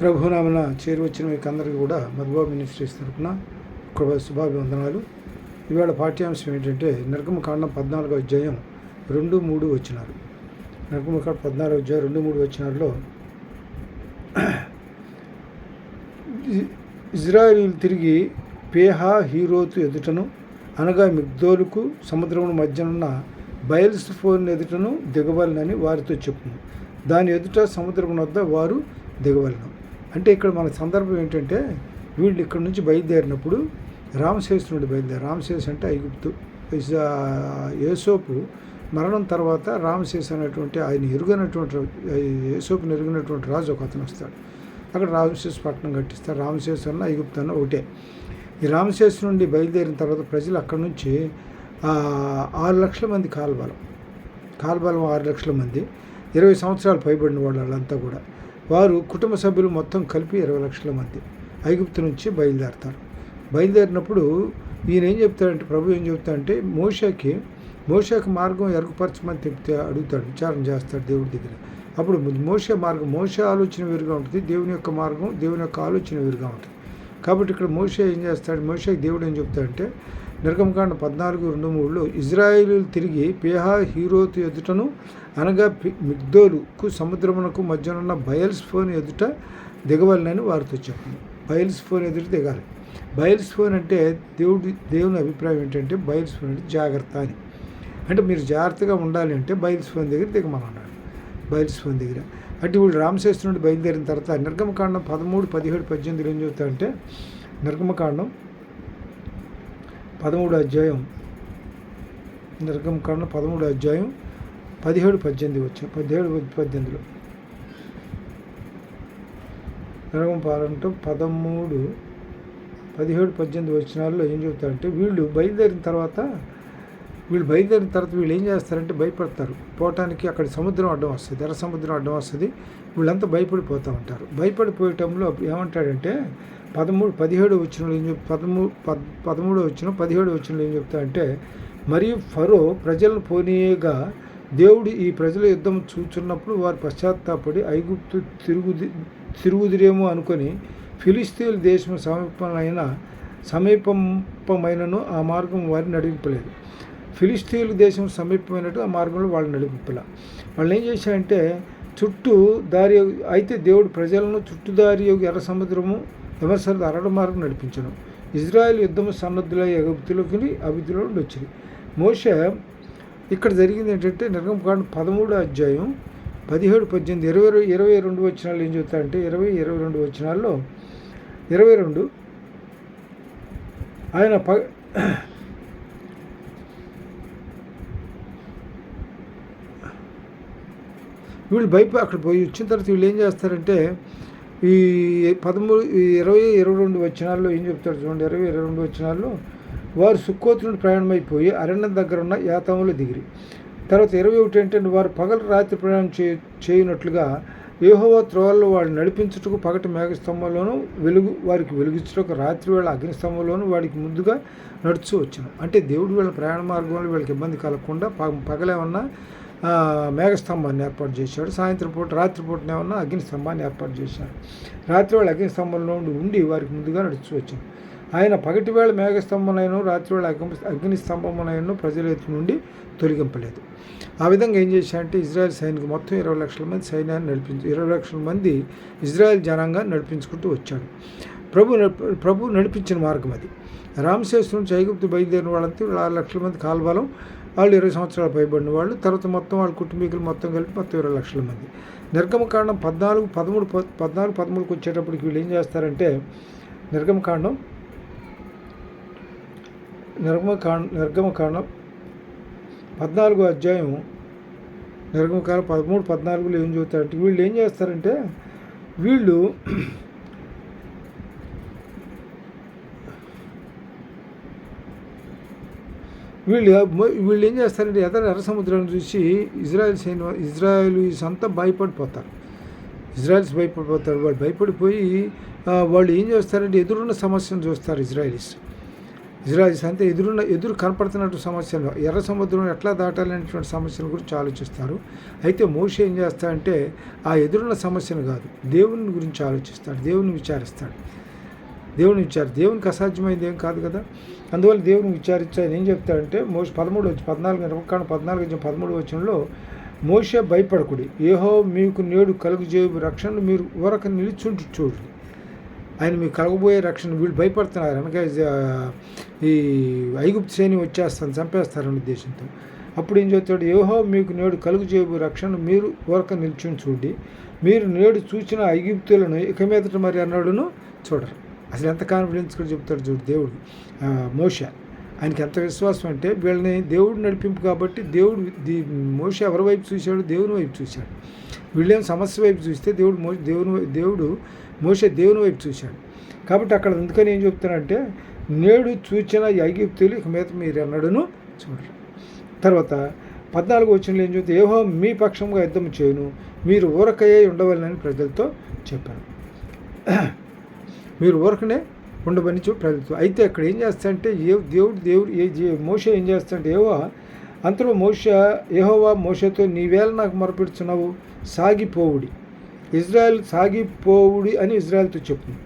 ప్రభునామన చేరువచ్చిన మీకు అందరికీ కూడా మధుబాబు మినిస్ట్రీస్ తరఫున శుభాభివందనాలు. ఇవాళ పాఠ్యాంశం ఏంటంటే నిర్గమకాండం 14వ అధ్యాయం 2-3 వచనాలు. నిర్గమకాండం 14వ అధ్యాయం 2-3 వచనాల్లో ఇజ్రాయేలీలు తిరిగి పేహా హీరోతు ఎదుటను అనగా మిగ్దోలుకు సముద్రమును మధ్యనున్న బయల్స్ఫోన్ ఎదుటను దిగవలనని వారితో చెప్పును. దాని ఎదుట సముద్రం వద్ద వారు దిగవలను. అంటే ఇక్కడ మన సందర్భం ఏంటంటే వీళ్ళు ఇక్కడ నుంచి బయలుదేరినప్పుడు రామశేషు నుండి రామశేషు అంటే ఐగుప్తు. యేసోపు మరణం తర్వాత రామశేషు అనేటువంటి ఆయన యేసోపుని ఎరుగినటువంటి రాజు ఒక అతను వస్తాడు. అక్కడ రామశేషు పట్టణం కట్టిస్తారు. రామశేషు అన్న ఐగుప్తు అన్న ఒకటే. ఈ రామశేషు నుండి బయలుదేరిన తర్వాత ప్రజలు అక్కడ నుంచి 6 లక్షల మంది కాల్బలం 6 లక్షల మంది, 20 సంవత్సరాలు పైబడిన వాళ్ళంతా కూడా వారు కుటుంబ సభ్యులు మొత్తం కలిపి 20 లక్షల మంది ఐగుప్తు నుంచి బయలుదేరతారు. బయలుదేరినప్పుడు ఈయన ఏం చెప్తాడంటే, ప్రభు ఏం చెప్తాడంటే మోషేకి మార్గం ఎరుగుపరచమని చెప్తే అడుగుతాడు, విచారణ చేస్తాడు దేవుడి దగ్గర. అప్పుడు మోషే ఆలోచన వేరుగా ఉంటుంది, దేవుని యొక్క మార్గం, దేవుని యొక్క ఆలోచన వేరుగా ఉంటుంది. కాబట్టి ఇక్కడ మోషే ఏం చేస్తాడు, మోషేకి దేవుడు ఏం చెప్తాడంటే నిర్గమకాండం 14:2-3 ఇజ్రాయేలీలు తిరిగి పేహా హీరోతు ఎదుటను అనగా మిగ్దోలుకు సముద్రమునకు మధ్యనున్న బయల్స్ఫోన్ ఎదుట దిగవలనని వారితో చెప్పను. బయల్స్ఫోన్ ఎదుట దిగాలి. బయల్స్ఫోన్ అంటే దేవుని అభిప్రాయం ఏంటంటే బయల్స్ఫోన్ అంటే జాగ్రత్త అని. అంటే మీరు జాగ్రత్తగా ఉండాలి అంటే బయల్స్ఫోన్ దగ్గర దిగమని అన్నాడు. బయల్స్ఫోన్ దగ్గర అంటే వీళ్ళు రామశేషు నుండి బయలుదేరిన తర్వాత నిర్గమకాండం 13, 17, 18 ఏం చెబుతారంటే నిర్గమకాండం 13వ అధ్యాయం 17-18 వచ్చిన 17-18లో నిర్గమకాండం 13-17-18 వచనాల్లో ఏం చెబుతారంటే వీళ్ళు బయలుదేరిన తర్వాత వీళ్ళు ఏం చేస్తారంటే భయపడతారు. పోవటానికి అక్కడ సముద్రం అడ్డం వస్తుంది, ఎర్ర సముద్రం అడ్డం వస్తుంది. వీళ్ళంతా భయపడిపోతూ ఉంటారు. భయపడిపోయేటంలో ఏమంటాడంటే 17 వచనంలో ఏం 13వ వచనం 17వ వచనంలో ఏం చెప్తాడంటే, మరియు ఫరో ప్రజలను పోనీయగా దేవుడు ఈ ప్రజల యుద్ధం చూచున్నప్పుడు వారు పశ్చాత్తాపడి ఐగుప్తు తిరుగుదిరేమో అనుకొని ఫిలిస్తీన్ల దేశం సమీపమైనను ఆ మార్గం వారిని నడిపింపలేదు. ఫిలిస్తీన్ల దేశం సమీపమైనట్టు ఆ మార్గంలో వాళ్ళు నడిపింపలే. వాళ్ళు ఏం చేశారంటే చుట్టూ దారి అయితే దేవుడు ప్రజలను చుట్టుదారి ఎర్ర సముద్రము విమర్శలు అరడ మార్గం నడిపించను. ఇజ్రాయెల్ యుద్ధము సన్నద్ధులై అభివృద్ధిలోకి నుండి వచ్చింది. మోషే ఇక్కడ జరిగింది ఏంటంటే నిర్గమకాండం 13వ అధ్యాయం 17-18 22 వచనాలు ఏం చెప్తారంటే 22 వచనాల్లో 22 ఆయన వీళ్ళు అక్కడ పోయి వచ్చిన తర్వాత వీళ్ళు ఏం చేస్తారంటే ఈ 22 వచనాల్లో ఏం చెప్తారు చూడండి. 22 వచనాల్లో వారు సుక్కోతు నుండి ప్రయాణమైపోయి అరణ్యం దగ్గర ఉన్న యాతాములో దిగిరి. తర్వాత 21 ఏంటంటే వారు పగలు రాత్రి ప్రయాణం చేయనట్లుగా యెహోవా త్రోవల్లో వాళ్ళు నడిపించుటకు పగటి మేఘస్తంభంలోనూ వారికి వెలుగించుటకు రాత్రి వేళ అగ్నిస్తంభంలోనూ వాడికి ముందుగా నడుచు వచ్చాను. అంటే దేవుడు వీళ్ళ ప్రయాణ మార్గంలో వీళ్ళకి ఇబ్బంది కలగకుండా పగలేమన్నా మేఘస్తంభాన్ని ఏర్పాటు చేశాడు, రాత్రిపూటనేమన్నా అగ్నిస్తంభాన్ని ఏర్పాటు చేశాడు. రాత్రి వేళ అగ్నిస్తంభంలో ఉండి వారికి ముందుగా నడుచు వచ్చాను. ఆయన పగటి వేళ మేఘస్తంభమునైనా రాత్రివేళ అగ్నిస్తంభమునైనా ప్రజల నుండి తొలగింపలేదు. ఆ విధంగా ఏం చేశారంటే ఇజ్రాయెల్ సైనికులు మొత్తం 20 లక్షల మంది సైన్యాన్ని 20 లక్షల మంది ఇజ్రాయెల్ జనాంగాన్ని నడిపించుకుంటూ వచ్చాడు. ప్రభు నడిపించిన మార్గం అది. రామశేషు నుంచి ఐగుప్తు బయలుదేరిన వాళ్ళంతా 6 లక్షల మంది కాల్బలం, వాళ్ళు 20 సంవత్సరాలు పైబడిన వాళ్ళు, తర్వాత మొత్తం వాళ్ళ కుటుంబీకులు మొత్తం కలిపి మొత్తం 20 లక్షల మంది. నిర్గమకాండం 14-13 వచ్చేటప్పటికి వీళ్ళు ఏం చేస్తారంటే నిర్గమకాండం 14వ అధ్యాయం నిర్గమకాండం 13-14లో ఏం చెబుతారంటే వీళ్ళు ఏం చేస్తారంటే వీళ్ళు ఏం చేస్తారంటే ఎర్ర సముద్రాన్ని చూసి ఇజ్రాయేలీస్ అంతా భయపడిపోతారు. వాళ్ళు భయపడిపోయి వాళ్ళు ఏం చేస్తారంటే ఎదురున్న సమస్యను చూస్తారు. ఇజ్రాయిల్స్ అంటే ఎదురు కనపడుతున్నటువంటి సమస్యలు, ఎర్ర సముద్రం ఎట్లా దాటాలనేటువంటి సమస్యల గురించి ఆలోచిస్తారు. అయితే మోషే ఏం చేస్తాడంటే ఆ ఎదురున్న సమస్యను కాదు, దేవుని గురించి ఆలోచిస్తాడు, దేవుని విచారిస్తాడు. దేవునికి అసాధ్యమైంది ఏం కాదు కదా. అందువల్ల దేవుని విచారించాలి. ఏం చెప్తాడంటే మోషే 13 వచనంలో మోషే భయపడకుడి, యెహోవా మీకు నేడు కలుగజేయు రక్షణను మీరు ఊరక నిలుచుంటూ చూడండి. ఆయన మీకు కలగబోయే రక్షణ, వీళ్ళు భయపడుతున్నారు అనగా ఈ ఐగుప్తు సైన్యం వచ్చేస్తాను చంపేస్తారని ఉద్దేశంతో. అప్పుడు ఏం చెప్తాడు, యెహోవా మీకు నేడు కలుగజేయు రక్షణ మీరు ఊరక నిల్చుని చూడండి, మీరు నేడు చూసిన ఐగుప్తులను ఇక మీదట మరి అన్నాడును చూడరు. అసలు ఎంత కాన్ఫిడెన్స్ కూడా చెప్తాడు చూడు దేవుడు. మోషే ఆయనకి ఎంత విశ్వాసం అంటే వీళ్ళని దేవుడు నడిపింపు కాబట్టి మోషే ఎవరి వైపు చూశాడు, దేవుని వైపు చూశాడు. వీళ్ళేం సమస్య వైపు చూస్తే మోషే దేవుని వైపు చూశాడు. కాబట్టి అక్కడ అందుకని ఏం చెప్తానంటే నేడు చూచిన ఐగుప్తులు ఇక మీద మీరు అన్నాడును చూడరు. తర్వాత 14 వచనంలో ఏం చెప్తే యెహోవా మీ పక్షంగా యుద్ధం చేయును, మీరు ఊరకయే ఉండవలనని ప్రజలతో చెప్పాను. మీరు ఊరకనే ఉండబని ప్రజలతో. అయితే అక్కడ ఏం చేస్తాడంటే మోషే ఏం చేస్తాడంటే అంతలో యెహోవా మోషేతో నీవేళ నాకు మొరపెడుచున్నావు, సాగిపోవుడి అని ఇజ్రాయెల్తో చెప్పును.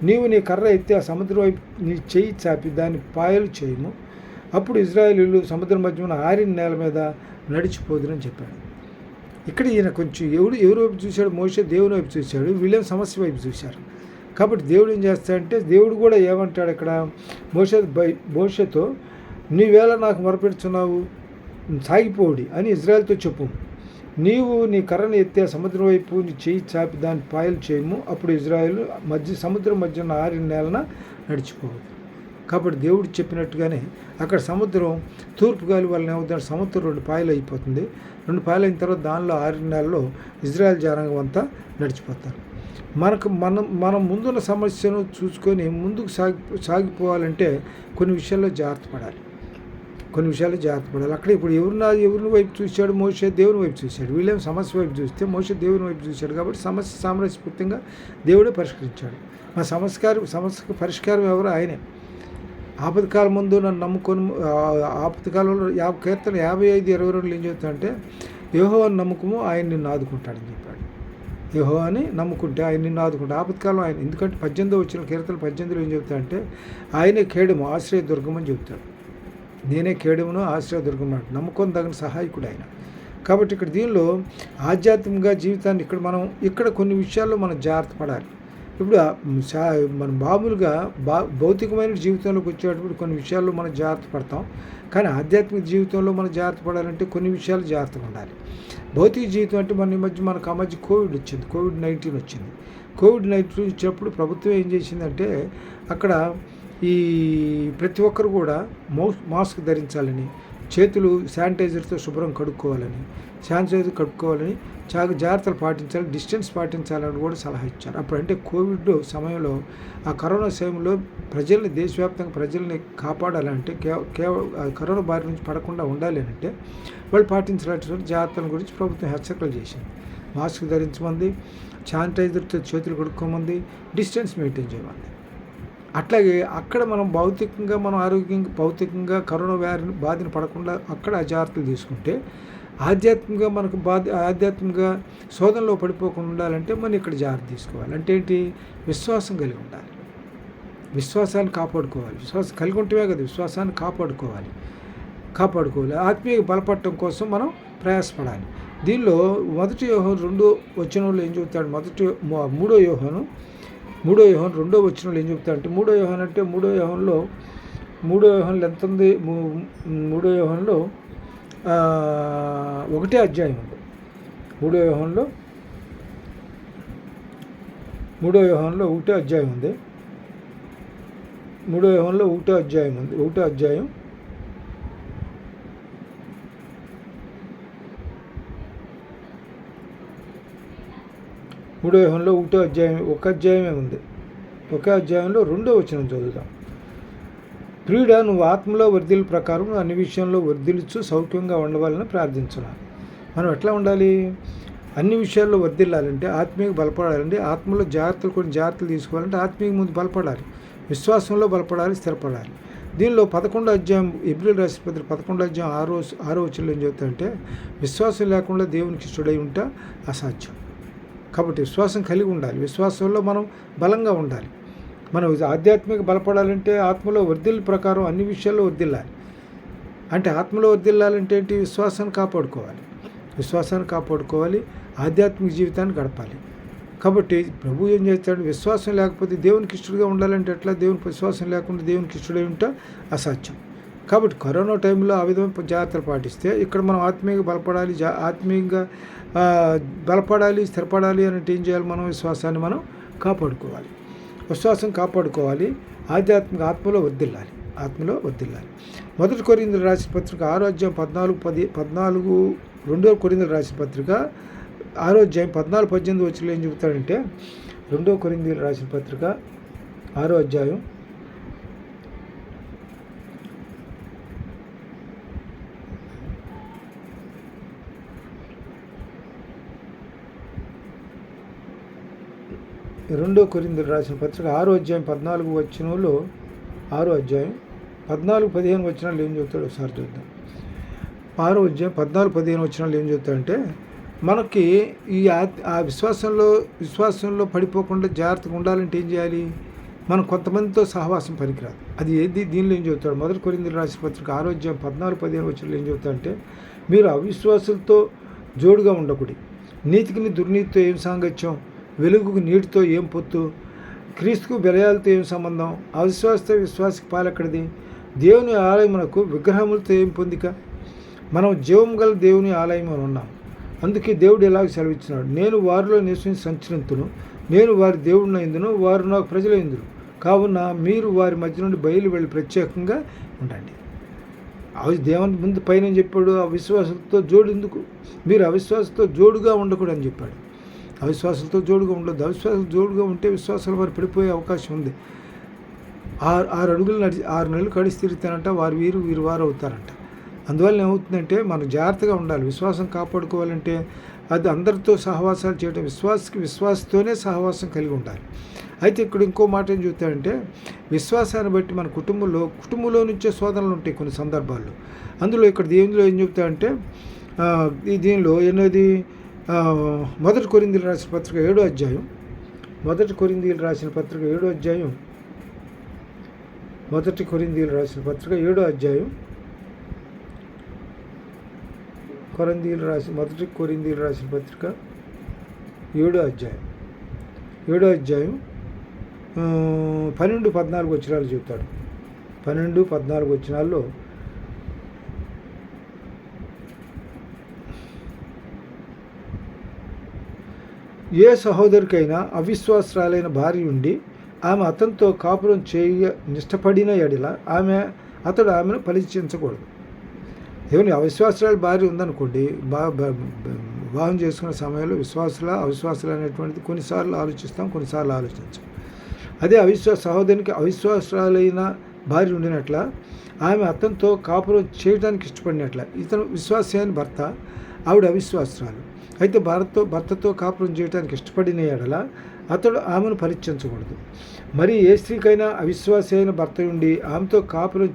నీవు నీ కర్ర ఎత్తి ఆ సముద్రం వైపు నీ చెయ్యి చాపి దాన్ని పాయలు చేయము, అప్పుడు ఇజ్రాయేలీయులు సముద్రం మధ్యన ఆరిన నేల మీద నడిచిపోదురని చెప్పాడు. ఇక్కడ ఈయన కొంచెం ఎవరి వైపు చూశాడు, మోషే దేవుని వైపు చూశాడు, వీళ్ళేం సమస్య వైపు చూశారు. కాబట్టి దేవుడు ఏం చేస్తాడంటే దేవుడు కూడా ఏమంటాడు ఇక్కడ మోషేతో నీవేళ నాకు మొరపెడుచున్నావు, సాగిపోవుడి అని ఇజ్రాయెల్తో చెప్పు, నీవు నీ కర్రను ఎత్తే సముద్రం వైపు నీ చెయ్యి చాపి దాన్ని పాయలు చేయము, అప్పుడు ఇజ్రాయేలు సముద్రం మధ్యన ఆరిన నేలన నడిచిపోవద్దు. కాబట్టి దేవుడు చెప్పినట్టుగానే అక్కడ సముద్రం తూర్పు గాలి వల్ల ఏమవుతుంది, సముద్రం 2 పాయలు అయిపోతుంది. 2 పాయలు అయిన తర్వాత దానిలో ఆరిన నెలలో ఇజ్రాయెల్ జనాంగం అంతా నడిచిపోతారు. మనం ముందున్న సమస్యను చూసుకొని ముందుకు సాగిపోవాలంటే కొన్ని విషయాల్లో జాగ్రత్త పడాలి. అక్కడ ఇప్పుడు ఎవరిని వైపు చూశాడు, మోషే దేవుని వైపు చూశాడు. వీళ్ళేం సమస్య వైపు చూస్తే మోషే దేవుని వైపు చూశాడు. కాబట్టి సమస్య సామరస్యపూర్తిగా దేవుడే పరిష్కరించాడు. మా సమస్యకు పరిష్కారం ఎవరు? ఆయనే. ఆపదకాలం ముందు నన్ను నమ్ముకొని ఆపదకాలంలో కీర్తన 55:22 ఏం చెప్తాడంటే యెహోవాను నమ్ముకుము, ఆయన నిన్ను ఆదుకుంటాడని చెప్పాడు. యెహోవాని నమ్ముకుంటే ఆయన నిన్ను ఆదుకుంటాడు. ఆపదకాలం ఆయన, ఎందుకంటే 18వ వచ్చిన కీర్తన 18లో ఏం చెప్తాడంటే ఆయనే కేడము ఆశ్రయదుర్గం అని చెప్తాడు. నేనే కేడమును ఆశ్రయదుర్గం అన్నాడు. నమ్ముకొని తగిన సహాయకుడు ఆయన. కాబట్టి ఇక్కడ దీనిలో ఆధ్యాత్మికంగా జీవితాన్ని ఇక్కడ కొన్ని విషయాల్లో మనం జాగ్రత్త పడాలి. ఇప్పుడు మనం మామూలుగా భౌతికమైన జీవితంలోకి వచ్చేటప్పుడు కొన్ని విషయాల్లో మనం జాగ్రత్త పడతాం. కానీ ఆధ్యాత్మిక జీవితంలో మనం జాగ్రత్త పడాలంటే కొన్ని విషయాలు జాగ్రత్తగా ఉండాలి. భౌతిక జీవితం అంటే మనకు ఆ మధ్య కోవిడ్-19 వచ్చింది. కోవిడ్-19 వచ్చినప్పుడు ప్రభుత్వం ఏం చేసిందంటే అక్కడ ఈ ప్రతి ఒక్కరు కూడా మాస్క్ ధరించాలని, చేతులు శానిటైజర్తో శుభ్రం కడుక్కోవాలని చాలా జాగ్రత్తలు పాటించాలి, డిస్టెన్స్ పాటించాలని కూడా సలహా ఇచ్చారు. అప్పుడంటే కోవిడ్ సమయంలో, ఆ కరోనా సమయంలో దేశవ్యాప్తంగా ప్రజల్ని కాపాడాలంటే కరోనా బారి నుంచి పడకుండా ఉండాలి అంటే వాళ్ళు పాటించాల్సినటువంటి జాగ్రత్తల గురించి ప్రభుత్వం హెచ్చరికలు చేసింది. మాస్క్ ధరించమంది, శానిటైజర్తో చేతులు కడుక్కోమంది, డిస్టెన్స్ మెయింటైన్ చేయమంది. అట్లాగే అక్కడ మనం భౌతికంగా కరోనా బాధను పడకుండా అక్కడ ఆ జాగ్రత్తలు తీసుకుంటే ఆధ్యాత్మికంగా శోధనలో పడిపోకుండా ఉండాలంటే మనం ఇక్కడ జాగ్రత్త తీసుకోవాలి. అంటే ఏంటి? విశ్వాసం కలిగి ఉండాలి, విశ్వాసాన్ని కాపాడుకోవాలి. విశ్వాసం కలిగి ఉంటేనే కదా విశ్వాసాన్ని కాపాడుకోవాలి. ఆత్మీయ బలపడటం కోసం మనం ప్రయాసపడాలి. దీనిలో 1 యోహాను 2వ వచనంలో ఏం చెబుతాడు? 3వ యోహాను 2వ వచనంలో ఏం చెబుతాడంటే 3వ యోహాను అంటే 3వ యోహానులో ఎంత ఉంది? 3వ యోహానులో 1వ అధ్యాయం ఉంది. 3వ యోహానులో 1వ అధ్యాయం ఉంది. 3వ యోహానులో 1వ అధ్యాయం ఉంది. 1వ అధ్యాయం 3వ యోహానులో 1వ అధ్యాయం, ఒక అధ్యాయమే ఉంది. ఒక అధ్యాయంలో 2వ వచనం చదువుదాం. ప్రియుడా, నువ్వు ఆత్మలో వర్ధిల్లు ప్రకారం అన్ని విషయంలో వర్ధిల్లుచు సౌఖ్యంగా ఉండవాలని ప్రార్థించున్నాను. మనం ఎట్లా ఉండాలి? అన్ని విషయాల్లో వర్ధిల్లాలంటే, ఆత్మీయంగా బలపడాలంటే, ఆత్మలో కొన్ని జాగ్రత్తలు తీసుకోవాలంటే ఆత్మీయ ముందు బలపడాలి, విశ్వాసంలో బలపడాలి, స్థిరపడాలి. దీనిలో 11వ అధ్యాయం హెబ్రీయులకు రాసిన పత్రిక 11వ అధ్యాయం 6వ వచనంలో ఏం చెబుతారంటే విశ్వాసం లేకుండా దేవునికి ఇష్టడై ఉంటే అసాధ్యం. కాబట్టి విశ్వాసం కలిగి ఉండాలి. విశ్వాసంలో మనం బలంగా ఉండాలి. మనం ఆధ్యాత్మిక బలపడాలంటే ఆత్మలో వర్ధిల్ల ప్రకారం అన్ని విషయాల్లో వర్ధిల్లాలి. అంటే ఆత్మలో వర్ధిల్లాలంటే ఏంటి? విశ్వాసాన్ని కాపాడుకోవాలి, ఆధ్యాత్మిక జీవితాన్ని గడపాలి. కాబట్టి ప్రభు ఏం చేస్తాడు? విశ్వాసం లేకపోతే దేవునికి ఇష్టడుగా ఉండాలంటే ఎట్లా? దేవునికి విశ్వాసం లేకుండా దేవునికి ఇష్టడై ఉంటే అసాధ్యం. కాబట్టి కరోనా టైంలో ఆ విధమైన జాగ్రత్తలు పాటిస్తే ఇక్కడ మనం ఆత్మీయంగా బలపడాలి, స్థిరపడాలి అంటే ఏం చేయాలి? మనం విశ్వాసాన్ని మనం కాపాడుకోవాలి. విశ్వాసం కాపాడుకోవాలి, ఆత్మలో వర్ధిల్లాలి. 1 కొరింథీయులకు రాసిన పత్రిక 6వ అధ్యాయం 14 2 కొరింథీయులకు రాసిన పత్రిక 6వ అధ్యాయం 14-18 వచ్చిన ఏం చెబుతాడంటే 2 కొరింథీయులకు రాసిన పత్రిక 6వ అధ్యాయం 2 కొరింథీయులకు రాసిన పత్రిక 6వ అధ్యాయం 14 వచనంలో 6వ అధ్యాయం 14-15 వచనాలు ఏం చెబుతాడు ఒకసారి చూద్దాం. 6వ అధ్యాయం 14-15 వచనాలు ఏం చెబుతాడంటే మనకి ఈ ఆ విశ్వాసంలో పడిపోకుండా జాగ్రత్తగా ఉండాలంటే ఏం చేయాలి? మనం కొంతమందితో సహవాసం పనికిరాదు. అది ఏది? దీనిలో ఏం చెబుతాడు? 1 కొరింథీయులకు రాసిన పత్రిక 6వ అధ్యాయం 14-15 వచనాలు ఏం చెబుతాడంటే మీరు అవిశ్వాసులతో జోడుగా ఉండకూడదు. నీతికి దుర్నీతితో ఏం సాంగత్యం? వెలుగుకు నీటితో ఏం పొత్తు? క్రీస్తుకు బెలయాలతో ఏం సంబంధం? అవిశ్వాసతో విశ్వాసకి పాలెక్కడిది? దేవుని ఆలయమునకు విగ్రహములతో ఏం పొందిక? మనం జీవం గల దేవుని ఆలయం అని ఉన్నాం. అందుకే దేవుడు ఎలాగ సెలవిచ్చినాడు? నేను వారిలో నివసించి సంచరింతును, నేను వారి దేవుడిని అయిందును, వారు నాకు ప్రజలైందురు. కావున మీరు వారి మధ్య నుండి బయలు వెళ్ళి ప్రత్యేకంగా ఉండండి. దేవుని ముందు పైన చెప్పాడు అవిశ్వాసంతో జోడెందుకు? మీరు అవిశ్వాసంతో జోడుగా ఉండకూడదు అని చెప్పాడు. అవిశ్వాసంతో జోడుగా ఉండదు. అవిశ్వాసం జోడుగా ఉంటే విశ్వాసాలు వారు పడిపోయే అవకాశం ఉంది. 6 అడుగులు 6 నెలలు కడిసి తిరుగుతానంట వారు వీరు వారు అవుతారంట. అందువల్ల ఏమవుతుందంటే మనం జాగ్రత్తగా ఉండాలి. విశ్వాసం కాపాడుకోవాలంటే అది అందరితో సహవాసాలు చేయడం, విశ్వాసతోనే సహవాసం కలిగి ఉండాలి. అయితే ఇక్కడ ఇంకో మాట ఏం చెబుతాడంటే విశ్వాసాన్ని బట్టి మన కుటుంబంలో నుంచే శోధనలు ఉంటాయి కొన్ని సందర్భాల్లో. అందులో ఇక్కడ దీనిలో ఏం చెబుతాడంటే దీనిలో ఎన్నోది 1 కొరింథీయులకు రాసిన పత్రిక 7వ అధ్యాయం 1 కొరింథీయులకు రాసిన పత్రిక 7వ అధ్యాయం 1 కొరింథీయులకు రాసిన పత్రిక 7వ అధ్యాయం 1 కొరింథీయులకు రాసిన పత్రిక 7వ అధ్యాయం 12-14 వచనాలు చెబుతాడు. 12-14 వచనాల్లో ఏ సహోదరికైనా అవిశ్వాసరాలైన భార్య ఉండి ఆమె అతనితో కాపురం చేయ నిష్టపడిన ఎడల అతడు ఆమెను పరీక్షించకూడదు. ఏమని అవిశ్వాసరాల భార్య ఉందనుకోండి, వివాహం చేసుకునే సమయంలో అవిశ్వాసాలు అనేటువంటిది కొన్నిసార్లు ఆలోచిస్తాం, కొన్నిసార్లు ఆలోచించాం. అదే సహోదరునికి అవిశ్వాసరాలైన భార్య ఉండినట్ల ఆమె అతనితో కాపురం చేయడానికి ఇష్టపడినట్ల ఇతను విశ్వాసి అయిన భర్త, ఆవిడ అవిశ్వాసరాలు అయితే భర్తతో కాపురం చేయడానికి ఇష్టపడిన ఎడల అతడు ఆమెను పరీక్షించకూడదు. మరి ఏ స్త్రీకైనా అవిశ్వాసి అయిన భర్త ఉండి ఆమెతో కాపురం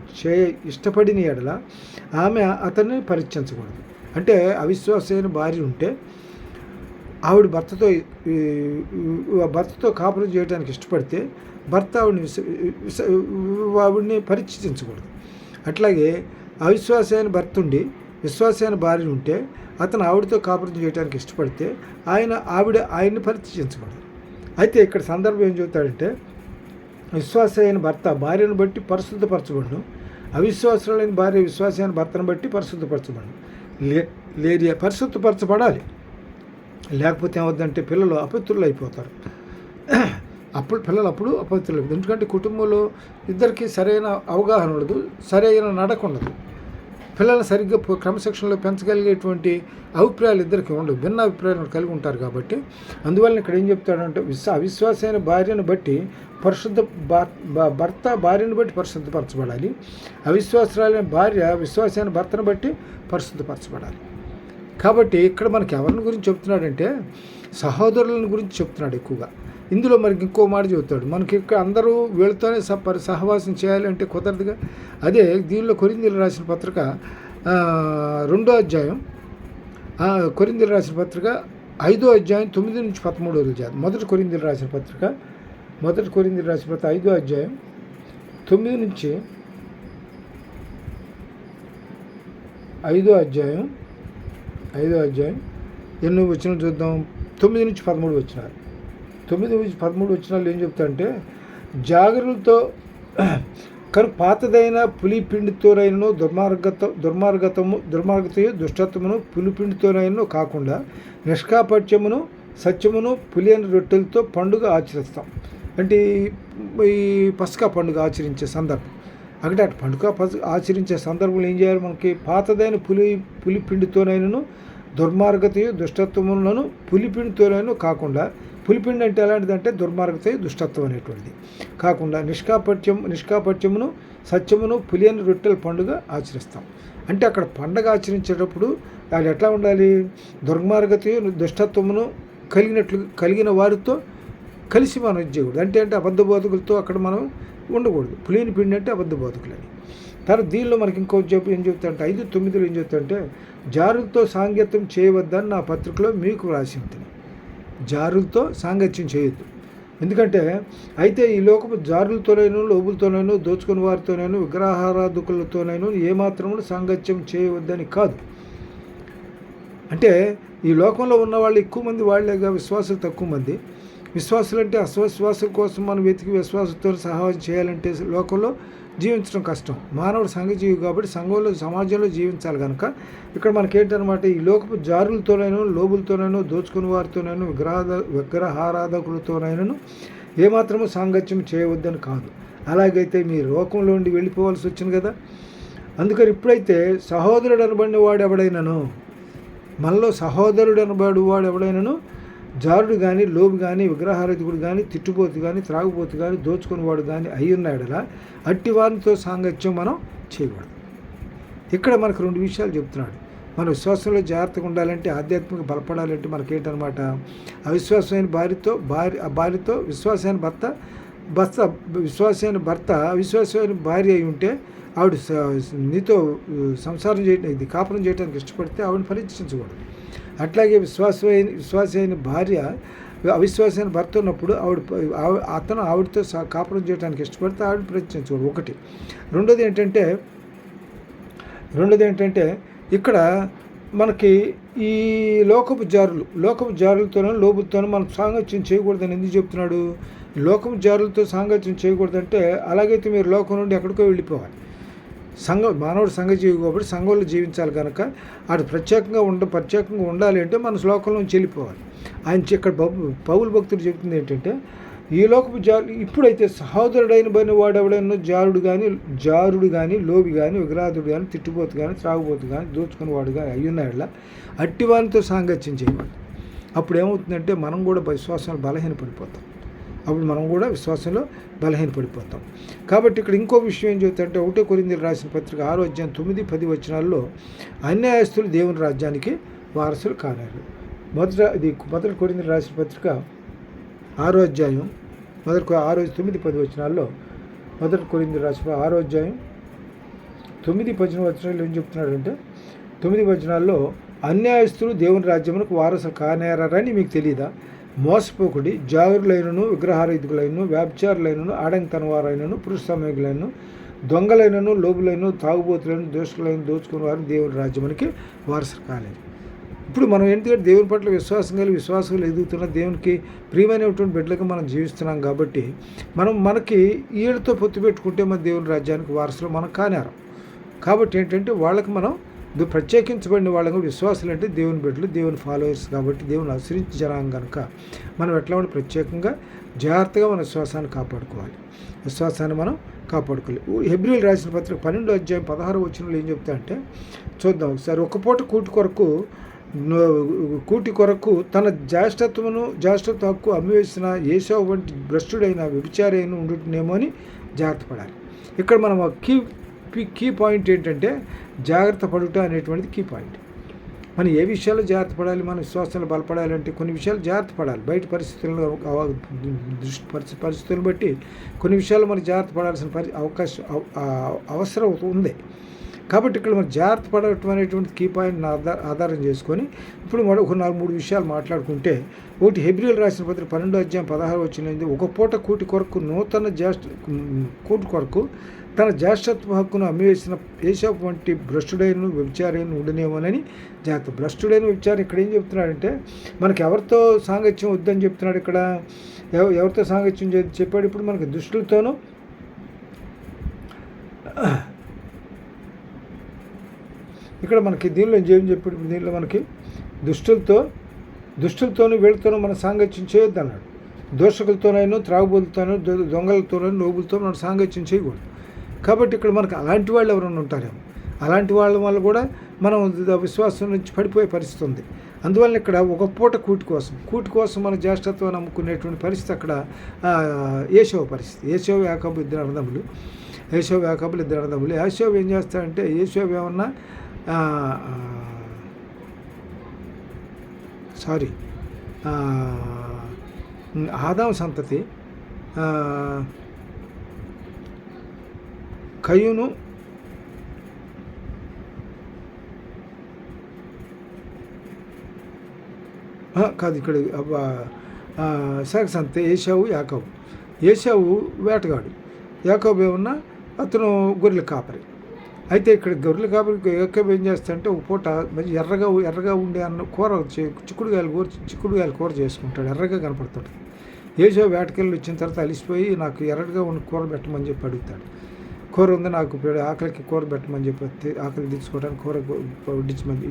ఇష్టపడిన ఎడల ఆమె అతన్ని పరీక్షించకూడదు. అంటే అవిశ్వాసి అయిన భార్య ఉంటే ఆవిడ భర్తతో కాపురం చేయడానికి ఇష్టపడితే భర్త ఆవిడ్ని పరీక్షించకూడదు. అట్లాగే అవిశ్వాసి అయిన భర్త ఉండి విశ్వాసి అయిన భార్య ఉంటే అతను ఆవిడతో కాపురం చేయడానికి ఇష్టపడితే ఆయన్ని పరీక్షించకూడదు. అయితే ఇక్కడ సందర్భం ఏం చెబుతాడంటే విశ్వాసి అయిన భర్త భార్యను బట్టి పరిశుద్ధపరచబడను, అవిశ్వాసులైన భార్య విశ్వాసి అయిన భర్తను బట్టి పరిశుద్ధపరచబడను. పరిశుద్ధపరచబడాలి. లేకపోతే ఏమవుద్దంటే పిల్లలు అపవిత్రులు అయిపోతారు. పిల్లలు అపవిత్రులు. ఎందుకంటే కుటుంబంలో ఇద్దరికి సరైన అవగాహన ఉండదు, సరైన నడక ఉండదు. పిల్లల్ని సరిగ్గా క్రమశిక్షణలో పెంచగలిగేటువంటి అభిప్రాయాలు ఇద్దరికి ఉండవు, భిన్న అభిప్రాయాలు కలిగి ఉంటారు. కాబట్టి అందువల్ల ఇక్కడ ఏం చెప్తాడంటే అవిశ్వాసైన భార్యను బట్టి భర్త భార్యను బట్టి పరిశుద్ధపరచబడాలి, అవిశ్వాసరాలైన భార్య విశ్వాసైన భర్తను బట్టి పరిశుద్ధపరచబడాలి. కాబట్టి ఇక్కడ మనకి ఎవరిని గురించి చెప్తున్నాడంటే సహోదరులను గురించి చెప్తున్నాడు ఎక్కువగా. ఇందులో మనకి ఇంకో మాట చెబుతాడు, మనకి ఇక్కడ అందరూ వీళ్ళతోనే సహవాసం చేయాలంటే కుదరదుగా. అదే దీనిలో కొరింథీయులకు రాసిన పత్రిక 2వ అధ్యాయం, కొరింథీయులకు రాసిన పత్రిక 5వ అధ్యాయం 9 నుంచి 13 వరకు చదువు. మొదటి కొరింథీయులకు రాసిన పత్రిక 5వ అధ్యాయం 9 నుంచి 5వ అధ్యాయం ఎన్నో వచనాలు చూద్దాం. 9 నుంచి 13 వచనాలు. 9 నుంచి 13 వచనాలు ఏం చెప్తారంటే, జాగ్రత్తతో కను పాతదైన పులిపిండితోనైనను దుర్మార్గతయు దుష్టత్వమును పులిపిండితోనైనను కాకుండా నిష్కాపట్యమును సత్యమును పులియని రొట్టెలతో పండుగ ఆచరిస్తాం. అంటే ఈ పస్కా పండుగ ఆచరించే సందర్భం అక్కడ పండుగ ఆచరించే సందర్భంలో ఏం చేయాలి, మనకి పాతదైన పులిపిండితోనైనను దుర్మార్గతయు దుష్టత్వములను పులిపిండితోనైనా కాకుండా, పులిపిండి అంటే ఎలాంటిదంటే దుర్మార్గతయు దుష్టత్వం అనేటువంటిది కాకుండా నిష్కాపట్యమును సత్యమును పులియని రొట్టెల పండుగ ఆచరిస్తాం. అంటే అక్కడ పండుగ ఆచరించేటప్పుడు అది ఎట్లా ఉండాలి, దుర్మార్గతయు దుష్టత్వమును కలిగిన వారితో కలిసి మనం చేయకూడదు. అంటే అబద్ధ బోధకులతో అక్కడ మనం ఉండకూడదు. పులియని పిండి అంటే అబద్ధ బోధకులని. తర్వాత దీనిలో మనకి ఇంకో ఏం చెప్తారంటే 5:9 ఏం చెప్తారంటే, జారులతో సాంగత్యం చేయవద్దని నా పత్రికలో మీకు రాసి ఉంటుంది. జారులతో సాంగత్యం చేయొద్దు. ఎందుకంటే అయితే ఈ లోకపు జారులతోనైనా లోబులతోనైనా దోచుకుని వారితోనైనా విగ్రహారాధకులతోనైనా ఏమాత్రము సాంగత్యం చేయవద్దని కాదు. అంటే ఈ లోకంలో ఉన్న వాళ్ళు ఎక్కువ మంది వాళ్ళేగా, విశ్వాసులు తక్కువ మంది. విశ్వాసులు అంటే అస్వవిశ్వాసం కోసం మనం వెతికి విశ్వాసంతో సహాయం చేయాలంటే లోకంలో జీవించడం కష్టం. మానవుడు సంఘజీవి కాబట్టి సంఘంలో సమాజంలో జీవించాలి కనుక ఇక్కడ మనకేంటనమాట, ఈ లోకపు జారులతోనైనా లోబులతోనైనా దోచుకుని వారితోనైనా విగ్రహారాధకులతోనైనా ఏమాత్రము సాంగత్యం చేయవద్దని కాదు. అలాగైతే మీ లోకంలో ఉండి వెళ్ళిపోవాల్సి వచ్చింది కదా. అందుకని ఇప్పుడైతే సహోదరుడు అనబడిన వాడు ఎవడైనాను, మనలో సహోదరుడు అనబడి వాడు ఎవడైనాను జారుడు కానీ లోబు కానీ విగ్రహారాధకుడు కానీ తిట్టుపోతు కానీ త్రాగుపోతు కానీ దోచుకునేవాడు కానీ అయ్యున్నాడలా అట్టి వారితో సాంగత్యం మనం చేయకూడదు. ఇక్కడ మనకు 2 విషయాలు చెప్తున్నాడు. మన విశ్వాసంలో జాగ్రత్తగా ఉండాలంటే, ఆధ్యాత్మిక బలపడాలంటే మనకేంటనమాట, అవిశ్వాసమైన భార్యతో విశ్వాసమైన భర్త అవిశ్వాసమైన భార్య అయి ఉంటే ఆవిడ నీతో సంసారం చేయడం ఇది కాపురం చేయడానికి ఇష్టపడితే ఆవిడని పరీక్షించకూడదు. అట్లాగే విశ్వాసమైన భార్య అవిశ్వాసమైన భర్త ఉన్నప్పుడు అతను ఆవిడతో కాపురం చేయడానికి ఇష్టపడితే ఆవిడ ప్రయత్నించకూడదు. ఒకటి. రెండోది ఏంటంటే ఇక్కడ మనకి ఈ లోకపు జారులతోనూ లోబులతోనూ మనం సాంగత్యం చేయకూడదని ఎందుకు చెప్తున్నాడు? లోకపు జారులతో సాంగత్యం చేయకూడదంటే అలాగైతే మీరు లోకం నుండి ఎక్కడికో వెళ్ళిపోవాలి. మానవుడు సంఘజీవి కాబట్టి సంఘంలో జీవించాలి కనుక ఆడు ప్రత్యేకంగా ఉండాలి అంటే మన లోకంలో నుంచి వెళ్ళిపోవాలి. ఆయన ఇక్కడ పౌలు భక్తుడు చెప్తుంది ఏంటంటే, ఈ లోకపు ఇప్పుడైతే సహోదరుడైన పైన వాడు ఎవడైనా జారుడు కానీ లోబి కానీ విగ్రహాదుడు కానీ తిట్టుపోతు కానీ త్రాగుపోతు కానీ దోచుకుని వాడు కానీ అయ్యున్నాడులా అట్టివానితో సాంగత్యం చేయవాలి. అప్పుడు ఏమవుతుందంటే మనం కూడా విశ్వాసంలో బలహీనపడిపోతాం. కాబట్టి ఇక్కడ ఇంకో విషయం ఏం చెబుతారంటే 1 కొరింథీయులకు రాసిన పత్రిక 6వ అధ్యాయం 9-10 వచనాల్లో అన్యాయస్తులు దేవుని రాజ్యానికి వారసులు కాలేరు. మొదటి కొరింథీయులకు రాసిన పత్రిక 6వ అధ్యాయం 9-10 వచనాల్లో 1 కొరింథీయులకు రాసిన 6వ అధ్యాయం 9-10 వచనాల్లో ఏం చెప్తున్నాడంటే, 9 వచనాల్లో అన్యాయస్తులు దేవుని రాజ్యమునకు వారసులు కానేరని మీకు తెలియదా? మోసపోకుడి, జాగరులైనను విగ్రహారాధికులైనను వ్యభిచారులైనను ఆడంగితనవారైనను పురుష సమయకులైనను దొంగలైనను లోబులైనను తాగుబోతులైన దోషులైన దోచుకుని వారు దేవుని రాజ్యానికి వారసులు కాలేదు. ఇప్పుడు మనం ఏంటంటే దేవుని పట్ల విశ్వాసం ఎదుగుతున్న దేవునికి ప్రియమైనటువంటి బిడ్డలకు మనం జీవిస్తున్నాం కాబట్టి మనకి వీళ్ళతో పొత్తు పెట్టుకుంటే మన దేవుని రాజ్యానికి వారసులు మనం కానేరం. కాబట్టి ఏంటంటే వాళ్ళకి మనం ప్రత్యేకించబడిన వాళ్ళకి విశ్వాసులు అంటే దేవుని బిడ్డలు, దేవుని ఫాలోవర్స్ కాబట్టి దేవుని అనుసరించి జనాంగం కనుక మనం ఎట్లా ఉండి ప్రత్యేకంగా జాగ్రత్తగా మన విశ్వాసాన్ని కాపాడుకోవాలి. హెబ్రీయులకు రాసిన పత్రిక 12వ అధ్యాయం 16వ వచనంలో ఏం చెప్తారంటే చూద్దాం ఒకసారి. ఒక పూట కూటి కొరకు తన జ్యేష్ఠత్వ హక్కు అమ్మివేసిన ఏసావు వంటి భ్రష్టుడైన వ్యభిచారైన ఉండునేమో అని జాగ్రత్త పడాలి. ఇక్కడ మనం కీ పాయింట్ ఏంటంటే జాగ్రత్త పడుట అనేటువంటిది కీ పాయింట్. మనం ఏ విషయాల్లో జాగ్రత్త పడాలి, మన విశ్వాసంలో బలపడాలంటే కొన్ని విషయాలు జాగ్రత్త పడాలి. బయట పరిస్థితులను పరిస్థితులను బట్టి కొన్ని విషయాలు మనం జాగ్రత్త పడాల్సిన అవసరం ఉంది. కాబట్టి ఇక్కడ మనం జాగ్రత్త పడటం అనేటువంటి కీ పాయింట్ ఆధారం చేసుకొని ఇప్పుడు మనం ఒక 3 విషయాలు మాట్లాడుకుంటే, ఒకటి హెబ్రీయులకు రాసిన పత్రిక 12:16 ఒక పూట కూటి కొరకు కూటి కొరకు తన జ్యేష్ఠత్వ హక్కును అమ్మివేసిన ఏశావు వంటి భ్రష్టుడైన వ్యభిచారైన ఉండనేమోనని జాగ్రత్త. భ్రష్టుడైన వ్యభిచారం ఇక్కడ ఏం చెప్తున్నాడంటే, మనకి ఎవరితో సాంగత్యం వద్దని చెప్తున్నాడు. ఇక్కడ ఎవరితో సాంగత్యం చెప్పాడు. ఇప్పుడు మనకి దుష్టులతోనూ ఇక్కడ మనకి దీనిలో ఏం చెప్పాడు. దీనిలో మనకి దుష్టులతోనూ వీళ్ళతోనూ మన సాంగత్యం చేయొద్దు అన్నాడు. దోషకులతోనైనా, త్రాగుబోతులతోనూ, దొంగలతోనూ, లోబులతో మనం సాంగత్యం చేయకూడదు. కాబట్టి ఇక్కడ మనకు అలాంటి వాళ్ళు ఎవరైనా ఉంటారేమో, అలాంటి వాళ్ళ వల్ల కూడా మనం విశ్వాసం నుంచి పడిపోయే పరిస్థితి ఉంది. అందువల్ల ఇక్కడ ఒక పూట కూటి కోసం మన జ్యేష్ఠత్వాన్ని నమ్ముకునేటువంటి పరిస్థితి అక్కడ ఏషవ పరిస్థితి. ఏషవ యాకోబు ఇద్దరు అన్నదమ్ములు. ఏషవ ఏం చేస్తాడంటే, ఏషవ ఏమన్నా ఆదాము సంతతి కయ్యూను కాదు, ఇక్కడ సంతే ఏశావు యాకోబు. ఏశావు వేటగాడు, యాకోబు ఏమన్నా అతను గొర్రెల కాపరి. అయితే ఇక్కడ గొర్రెల కాపరికి యాకోబు ఏం చేస్తాడంటే, ఒక పూట మంచి ఎర్రగా ఉండే అన్న కూర చిక్కుడుగాయల కూర చేసుకుంటాడు. ఎర్రగా కనపడుతుంది. ఏశావు వేటకెళ్ళి వచ్చిన తర్వాత అలిసిపోయి, నాకు ఎర్రగా ఉన్న కూర పెట్టమని చెప్పి అడుగుతాడు. కూర ఉంది, నాకు ఆకలికి కూర పెట్టమని చెప్పి, ఆకలి తీసుకోవడానికి కూర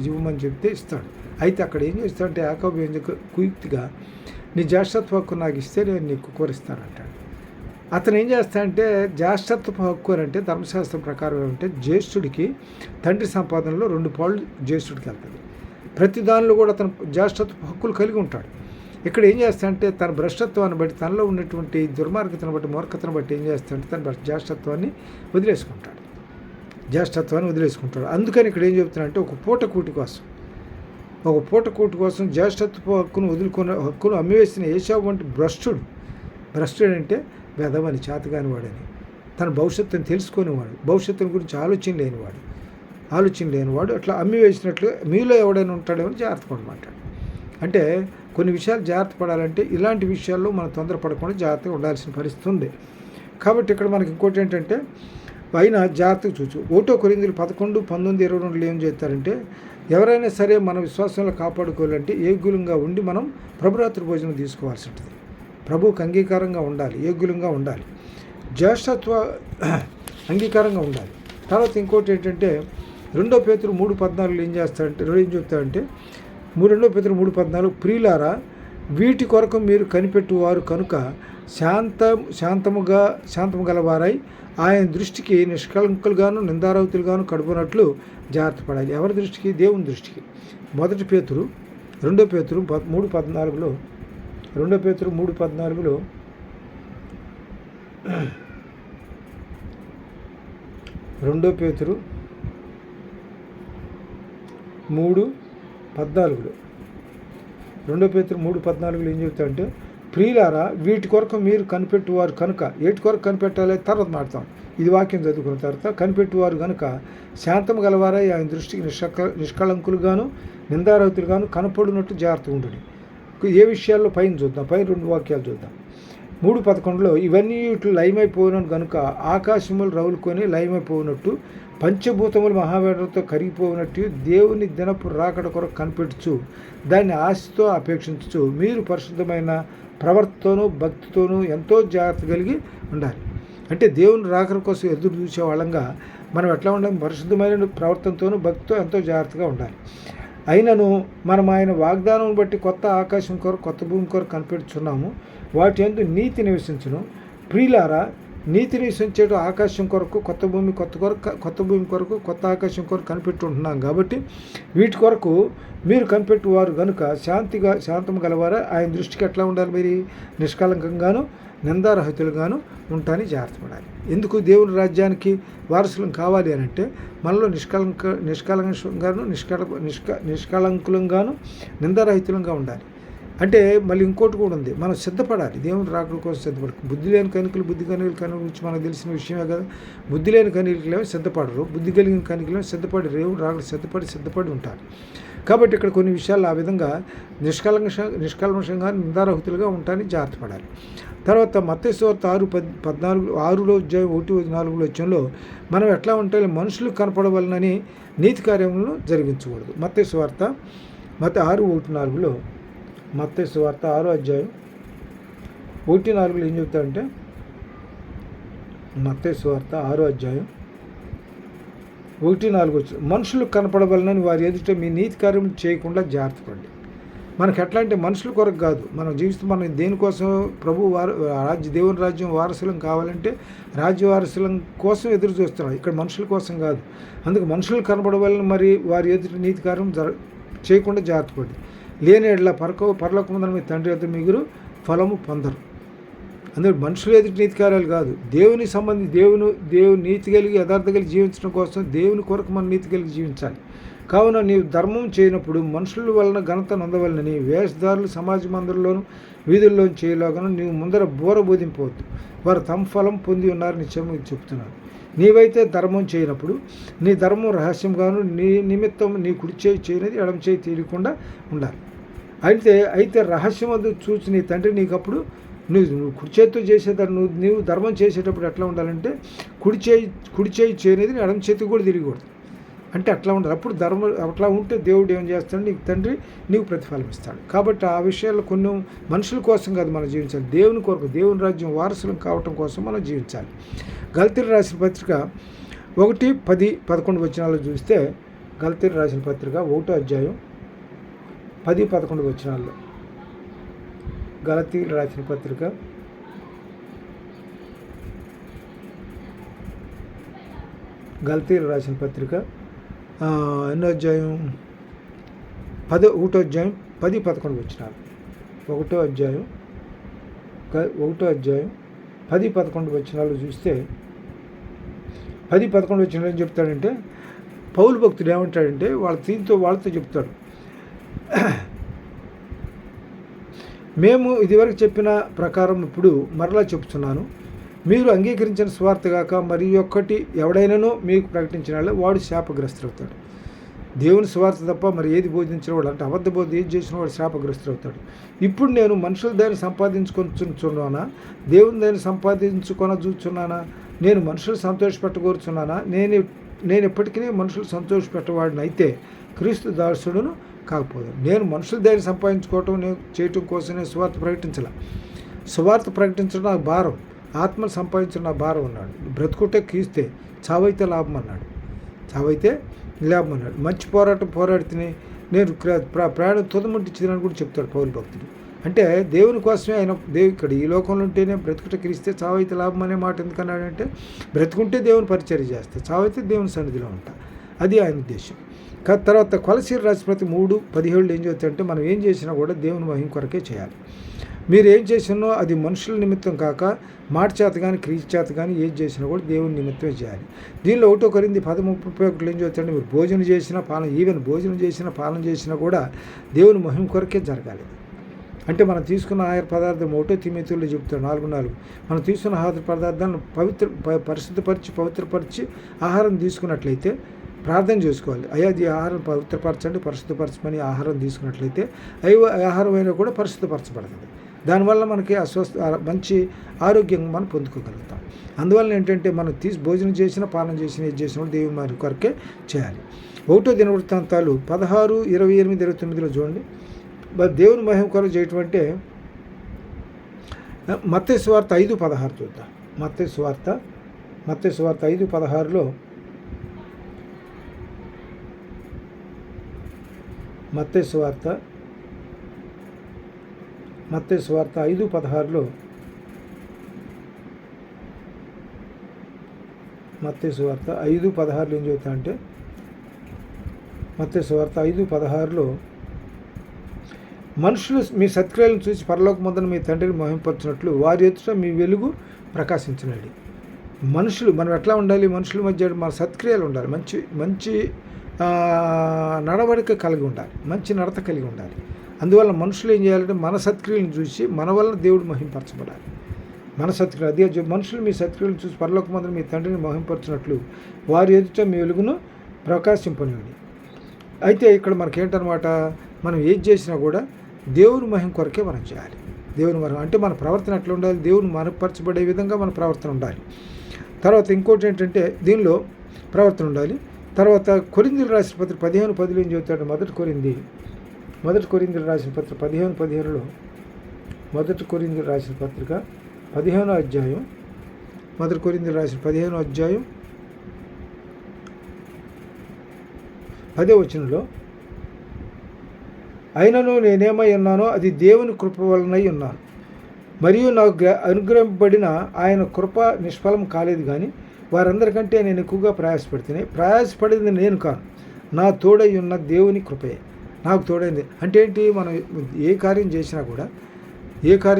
ఇవ్వమని చెప్తే ఇస్తాడు. అయితే అక్కడ ఏం చేస్తాడంటే, యాకోబు ఏం కుయుక్తిగా, నీ జ్యేష్ఠత్వ హక్కు నాకు ఇస్తే నేను నీకు కూర ఇస్తానంటాడు. అతను ఏం చేస్తాడంటే, జ్యేష్ఠత్వ హక్కు అంటే ధర్మశాస్త్రం ప్రకారం ఏమంటే, జ్యేష్ఠుడికి తండ్రి సంపాదనలో 2 పాళ్ళు జ్యేష్ఠుడికి వెళ్తుంది. ప్రతి దానిలో కూడా అతను జ్యేష్ఠత్వ హక్కులు కలిగి ఉంటాడు. ఇక్కడ ఏం చేస్తాడంటే, తన భ్రష్టత్వాన్ని బట్టి, తనలో ఉన్నటువంటి దుర్మార్గతను బట్టి, మూర్ఖతను బట్టి ఏం చేస్తాడంటే, తన జ్యేష్ఠత్వాన్ని వదిలేసుకుంటాడు. అందుకని ఇక్కడ ఏం చెప్తున్నాడంటే, ఒక పూట కూటి కోసం జ్యేష్ఠత్వ హక్కును అమ్మివేసిన ఏశావు వంటి భ్రష్టుడు అంటే వెధవని, చేతగాని వాడని, తన భవిష్యత్తుని తెలుసుకునేవాడు, భవిష్యత్తుని గురించి ఆలోచన లేనివాడు అట్లా అమ్మి వేసినట్లుగా మీలో ఎవడైనా ఉంటాడేమో జాగ్రత్త పడమాట. అంటే కొన్ని విషయాలు జాగ్రత్త పడాలంటే ఇలాంటి విషయాల్లో మనం తొందరపడకుండా జాగ్రత్తగా ఉండాల్సిన పరిస్థితి ఉంది. కాబట్టి ఇక్కడ మనకి ఇంకోటి ఏంటంటే, అయినా జాగ్రత్తగా చూచు. 1 కొరింథీయులు 11:19-22 ఏం చేస్తారంటే, ఎవరైనా సరే మన విశ్వాసంలో కాపాడుకోవాలంటే యోగ్యులంగా ఉండి మనం ప్రభురాత్రి భోజనం తీసుకోవాల్సి ఉంటుంది. ప్రభువుకి అంగీకారంగా ఉండాలి, యోగ్యులంగా ఉండాలి, జ్యేష్ఠత్వ అంగీకారంగా ఉండాలి. తర్వాత ఇంకోటి ఏంటంటే, 2 పేతురు 3:14 ఏం చెప్తాడంటే 2 పేతురు 3:14, ప్రియులారా వీటి కొరకు మీరు కనిపెట్టువారు కనుక శాంతము గలవారై ఆయన దృష్టికి నిష్కళంకులుగాను నిందారవతులుగాను కడుపునట్లు జాగ్రత్త పడాలి. ఎవరి దృష్టికి? దేవుని దృష్టికి. 2 పేతురు 3:14 2 పేతురు 3:14 2 పేతురు 3:14 ఏం చెప్తాడంటే, ప్రియులారా వీటి కొరకు మీరు కనిపెట్టువారు కనుక, ఏటి కొరకు కనిపెట్టాలి తర్వాత మాట్లాడతాం. ఇది వాక్యం చదువుకున్న తర్వాత, కనిపెట్టువారు కనుక శాంతం గలవారై ఆయన దృష్టికి నిష్కళంకులుగాను నిందారవతులుగాను కనపడినట్టు జాగ్రత్తగా ఉండడు. ఏ విషయాల్లో పైన 2 వాక్యాలు చూద్దాం. 3:11 ఇవన్నీ ఇట్లు లయమైపోయినట్టు కనుక ఆకాశములు రవులుకొని లయమైపోయినట్టు పంచభూతములు మహావేడలతో కరిగిపోయినట్టు దేవుని దినపు రాకడ కొరకు కనిపెట్టుచు దాన్ని ఆశతో అపేక్షించు మీరు పరిశుద్ధమైన ప్రవర్తనతోనూ భక్తితోనూ ఎంతో జాగ్రత్త కలిగి ఉండాలి. అంటే దేవుని రాకడ కోసం ఎదురు చూసే వాళ్ళంగా మనం ఎట్లా ఉండాలి? పరిశుద్ధమైన ప్రవర్తనతోనూ భక్తితో ఎంతో జాగ్రత్తగా ఉండాలి. అయినను మనం ఆయన వాగ్దానం బట్టి కొత్త ఆకాశం కొరకు కొత్త భూమి కొరకు కనిపెడుతున్నాము, వాటి యందు నీతి నివసించును. ప్రియులారా నీతిని విశ్వసించేటు ఆకాశం కొరకు కొత్త భూమి కొరకు కొత్త ఆకాశం కొరకు కనిపెట్టుంటున్నాం కాబట్టి వీటి కొరకు మీరు కనిపెట్టువారు కనుక శాంతము గలవారా ఆయన దృష్టికి ఎట్లా ఉండాలి? మీరు నిష్కలంకంగాను నిందారహితులుగాను ఉంటాని జాగ్రత్త పడాలి. ఎందుకు దేవుని రాజ్యానికి వారసులం కావాలి అని అంటే మనలో నిష్కలంకులంగాను నిందారహితులంగా ఉండాలి. అంటే మళ్ళీ ఇంకోటి కూడా ఉంది, మనం సిద్ధపడాలి. దేవుని రాకడ కోసం సిద్ధపడాలి. బుద్ధి లేని కనికలు బుద్ధి కనికల గురించి మనకు తెలిసిన విషయమే కదా. బుద్ధి లేని కనికలేమో సిద్ధపడరు, బుద్ధి కలిగిన కనికలేమో సిద్ధపడి దేవుని రాకడ సిద్ధపడి ఉంటారు. కాబట్టి ఇక్కడ కొన్ని విషయాలు ఆ విధంగా నిష్కల్మషంగా నిందారహితులుగా ఉంటారని జాగ్రత్త పడాలి. తర్వాత మత్తయి సువార్త 6:4 మనం ఎట్లా ఉంటే మనుషులు కనపడవలనని నీతి కార్యములను జరిగించకూడదు. మత్తయి సువార్త 6:1-4 మత్తయి సువార్త 6:1-4 ఏం చెప్తారంటే, మత్తయి సువార్త 6:1-4 మనుషులు కనపడవలనని వారి ఎదుట మీ నీతి కార్యం చేయకుండా జాగ్రత్త పడండి. మనకు ఎట్లా అంటే మనుషుల కొరకు కాదు, మనం మనం దేనికోసం దేవుని రాజ్యం వారసులం కావాలంటే రాజ్య వారసులం కోసం ఎదురు చూస్తున్నాం. ఇక్కడ మనుషుల కోసం కాదు. అందుకు మనుషులు కనపడవలని మరి వారి ఎదుట నీతి కార్యం చేయకుండా జాగ్రత్త పడి లేని ఎడ్ల పరలోకమందున మీ తండ్రి ఎదుట మిగురు ఫలము పొందరు. అందుకే మనుషులు ఎదుటి నీతి కార్యాలు కాదు, దేవునికి సంబంధించి దేవుని నీతి కలిగి యథార్థ కలిగి జీవించడం కోసం దేవుని కొరకు మనం నీతి కలిగి జీవించాలి. కావున నీవు ధర్మం చేయనప్పుడు మనుషుల వలన ఘనత నొందవలనని వేషధారులు సమాజ మందిరంలోను వీధుల్లో చేయలాగాను నీవు ముందర బోధింపవద్దు. వారు తమ ఫలం పొంది ఉన్నారని నిశ్చయంగా చెప్తున్నారు. నీవైతే ధర్మం చేయనప్పుడు నీ ధర్మం రహస్యంగాను నీ నిమిత్తం నీ కుడి చేయి చేయనిది ఎడమ చేయి తీయకుండా ఉండాలి. అయితే రహస్యమందు చూసి నీ తండ్రి నీకప్పుడు నువ్వు కుడి చేతితో చేసేదాన్ని నీవు ధర్మం చేసేటప్పుడు ఎట్లా ఉండాలంటే కుడి చేయి చేయనిది ఎడమ చేతికి కూడా తిరగకూడదు. అంటే అట్లా ఉండాలి. అప్పుడు అట్లా ఉంటే దేవుడు ఏం చేస్తాడు, నీకు తండ్రి నీకు ప్రతిఫలం ఇస్తాడు. కాబట్టి ఆ విషయాల్లో కొన్ని మనుషుల కోసం కాదు మనం జీవించాలి, దేవుని కొరకు దేవుని రాజ్యం వారసులం కావటం కోసం మనం జీవించాలి. గలతీయులకు రాసిన పత్రిక 1:10-11 చూస్తే, గలతీయులకు రాసిన పత్రిక 1:10-11 గలతీయులకు రాసిన పత్రిక గలతీయులకు రాసిన పత్రిక 1వ అధ్యాయం 10-11 1వ అధ్యాయం 10-11 చూస్తే 10-11 ఏం చెప్తాడంటే, పౌలు భక్తుడు ఏమంటాడంటే వాళ్ళతో చెప్తాడు, మేము ఇదివరకు చెప్పిన ప్రకారం ఇప్పుడు మరలా చెప్తున్నాను, మీరు అంగీకరించిన స్వార్థ కాక మరి ఒక్కటి ఎవడైనానో మీకు ప్రకటించిన వాడు శాపగ్రస్తుడవుతాడు. దేవుని స్వార్థ తప్ప మరి ఏది బోధించిన వాడు అంటే అబద్ధ బోధ ఏది చేసిన వాడు శాపగ్రస్తుడవుతాడు. ఇప్పుడు నేను మనుషుల దాన్ని సంపాదించుకొనిచున్నానా, దేవుని దాన్ని చూస్తున్నానా, నేను మనుషులు సంతోషపెట్టగోరుచున్నానా? నేను ఎప్పటికీ మనుషులు సంతోషపెట్టవాడిని అయితే క్రీస్తు దాసుడును కాకపోదు. నేను మనుషులు దాన్ని చేయటం కోసం నేను సువార్త ప్రకటించాల. సువార్త ప్రకటించడం నాకు భారం, ఆత్మలు సంపాదించడం నా భారం అన్నాడు. బ్రతుకుంటే క్రీస్తే, చావైతే లాభం అన్నాడు. మంచి పోరాడితే నేను ప్రాణం తుదముట్టించిందని కూడా చెప్తాడు పౌలు భక్తుడు. అంటే దేవుని కోసమే ఆయన ఇక్కడ ఈ లోకంలో ఉంటేనే బ్రతుకుట క్రీస్తే, చావైతే లాభం అనే మాట ఎందుకన్నాడంటే బ్రతుకుంటే దేవుని పరిచర్య చేస్తే, చావైతే దేవుని సన్నిధిలో ఉంటా. అది ఆయన ఉద్దేశం. తర్వాత కొలసీలు రాసిన ప్రతి 3:17 ఏం చెప్తాడంటే, మనం ఏం చేసినా కూడా దేవుని మహిమ కొరకే చేయాలి. మీరు ఏం చేసినో అది మనుషుల నిమిత్తం కాక మాట చేత కానీ క్రియ చేత కానీ ఏది చేసినా కూడా దేవుని నిమిత్తమే చేయాలి. దీనిలో 1 కొరింథీ 10:31 ఏం చెప్తాడంటే, మీరు భోజనం చేసినా పాలన చేసినా కూడా దేవుని మహిమ కొరకే జరగాలి. అంటే మనం తీసుకున్న ఆహార పదార్థం 1 తిమోతిలో చెప్తాడు 4:4 మనం తీసుకున్న ఆహార పదార్థాలను పవిత్రపరిచి ఆహారం తీసుకున్నట్లయితే ప్రార్థన చేసుకోవాలి. అయ్యా ఈ ఆహారం పరిశుద్ధపరచమని ఆహారం తీసుకున్నట్లయితే ఆహారం అయినా కూడా పరిశుద్ధపరచబడుతుంది. దానివల్ల మనకి మంచి ఆరోగ్యం మనం పొందుకోగలుగుతాం. అందువల్ల ఏంటంటే మనం భోజనం చేసిన పాలన చేసిన ఏది చేసిన దేవుని మరి కొరకే చేయాలి. 1వ దినవృత్తాంతాలు 16, 28, 29 చూడండి. దేవుని మహిమ కొరకు చేయటం అంటే మత్తయి సువార్త 5:16 చూద్దాం. మత్తయి సువార్త 5:16 మత్తయి సువార్త 5:16 మత్తయి సువార్త 5:16 ఏం చెబుతా అంటే, మత్తయి సువార్త 5:16లో మనుషులు మీ సత్క్రియలను చూసి పరలోకమందున మీ తండ్రిని మహిమపరచినట్లు వారి ఎదుట మీ వెలుగు ప్రకాశించినది. మనుషులు మనం ఎట్లా ఉండాలి? మనుషుల మధ్య మన సత్క్రియలు ఉండాలి, మంచి మంచి నడవడిక కలిగి ఉండాలి, మంచి నడత కలిగి ఉండాలి. అందువల్ల మనుషులు ఏం చేయాలంటే మన సత్క్రియలను చూసి మన వలన దేవుడు మహింపరచబడాలి. మన సత్క్రియ అదే మనుషులు మీ సత్క్రియలను చూసి పరలోకమందున మీ తండ్రిని మహింపరచినట్లు వారి ఎదుట మీ వెలుగును ప్రకాశింపనివ్వండి. అయితే ఇక్కడ మనకేంటనమాట, మనం ఏది చేసినా కూడా దేవుని మహిమ కొరకే మనం చేయాలి. దేవుని మహిమ అంటే మన ప్రవర్తన ఎట్లా ఉండాలి? దేవుని మహిమపరచబడే విధంగా మన ప్రవర్తన ఉండాలి. తర్వాత ఇంకోటి ఏంటంటే దీనిలో ప్రవర్తన ఉండాలి. తర్వాత కొరింథీయులకు రాసిన పత్రిక 15:10 ఏం చెబుతాడు? మొదటి కొరింథీయులకు రాసిన పత్రిక 15:15లో మొదటి కొరింథీయులకు రాసిన పత్రిక 15వ అధ్యాయం, మొదటి కొరింథీయులకు రాసిన 15వ అధ్యాయం 10వ వచనంలో, అయినను నేనేమై ఉన్నానో అది దేవుని కృప వలనై ఉన్నాను, మరియు నాకు అనుగ్రహింపబడిన ఆయన కృప నిష్ఫలం కాలేదు. కానీ వారందరికంటే నేను ఎక్కువగా ప్రయాసపడింది నేను కాను, నా తోడై ఉన్న దేవుని కృపయే నాకు తోడైంది. అంటే ఏంటి? మనం ఏ కార్యం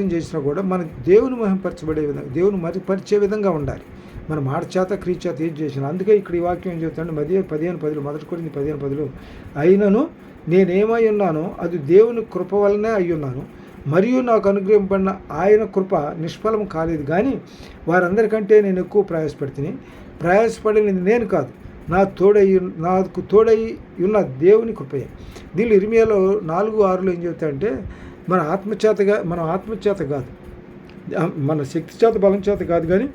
చేసినా కూడా మన దేవుని మహిమపరచబడే విధంగా, దేవుని మరిపరిచే విధంగా ఉండాలి. మన మాట చేత క్రియ చేత ఏది చేసినా. అందుకే ఇక్కడ ఈ వాక్యం ఏం చెబుతాడు? 15:10 మొదటి కొరింథీ 15:10 అయినను నేనేమై ఉన్నానో అది దేవుని కృప వలనే అయ్యున్నాను, మరియు నాకు అనుగ్రహింపడిన ఆయన కృప నిష్ఫలం కాలేదు. కానీ వారందరికంటే నేను ఎక్కువ ప్రయాసపడినది నేను కాదు, నాకు తోడై ఉన్న దేవుని కృపయే. దీనిలో ఇర్మియాలో 4:6 ఏం చెబుతాయంటే, మనం ఆత్మచేత కాదు, మన శక్తి చేత బలం చేత కాదు, కానీ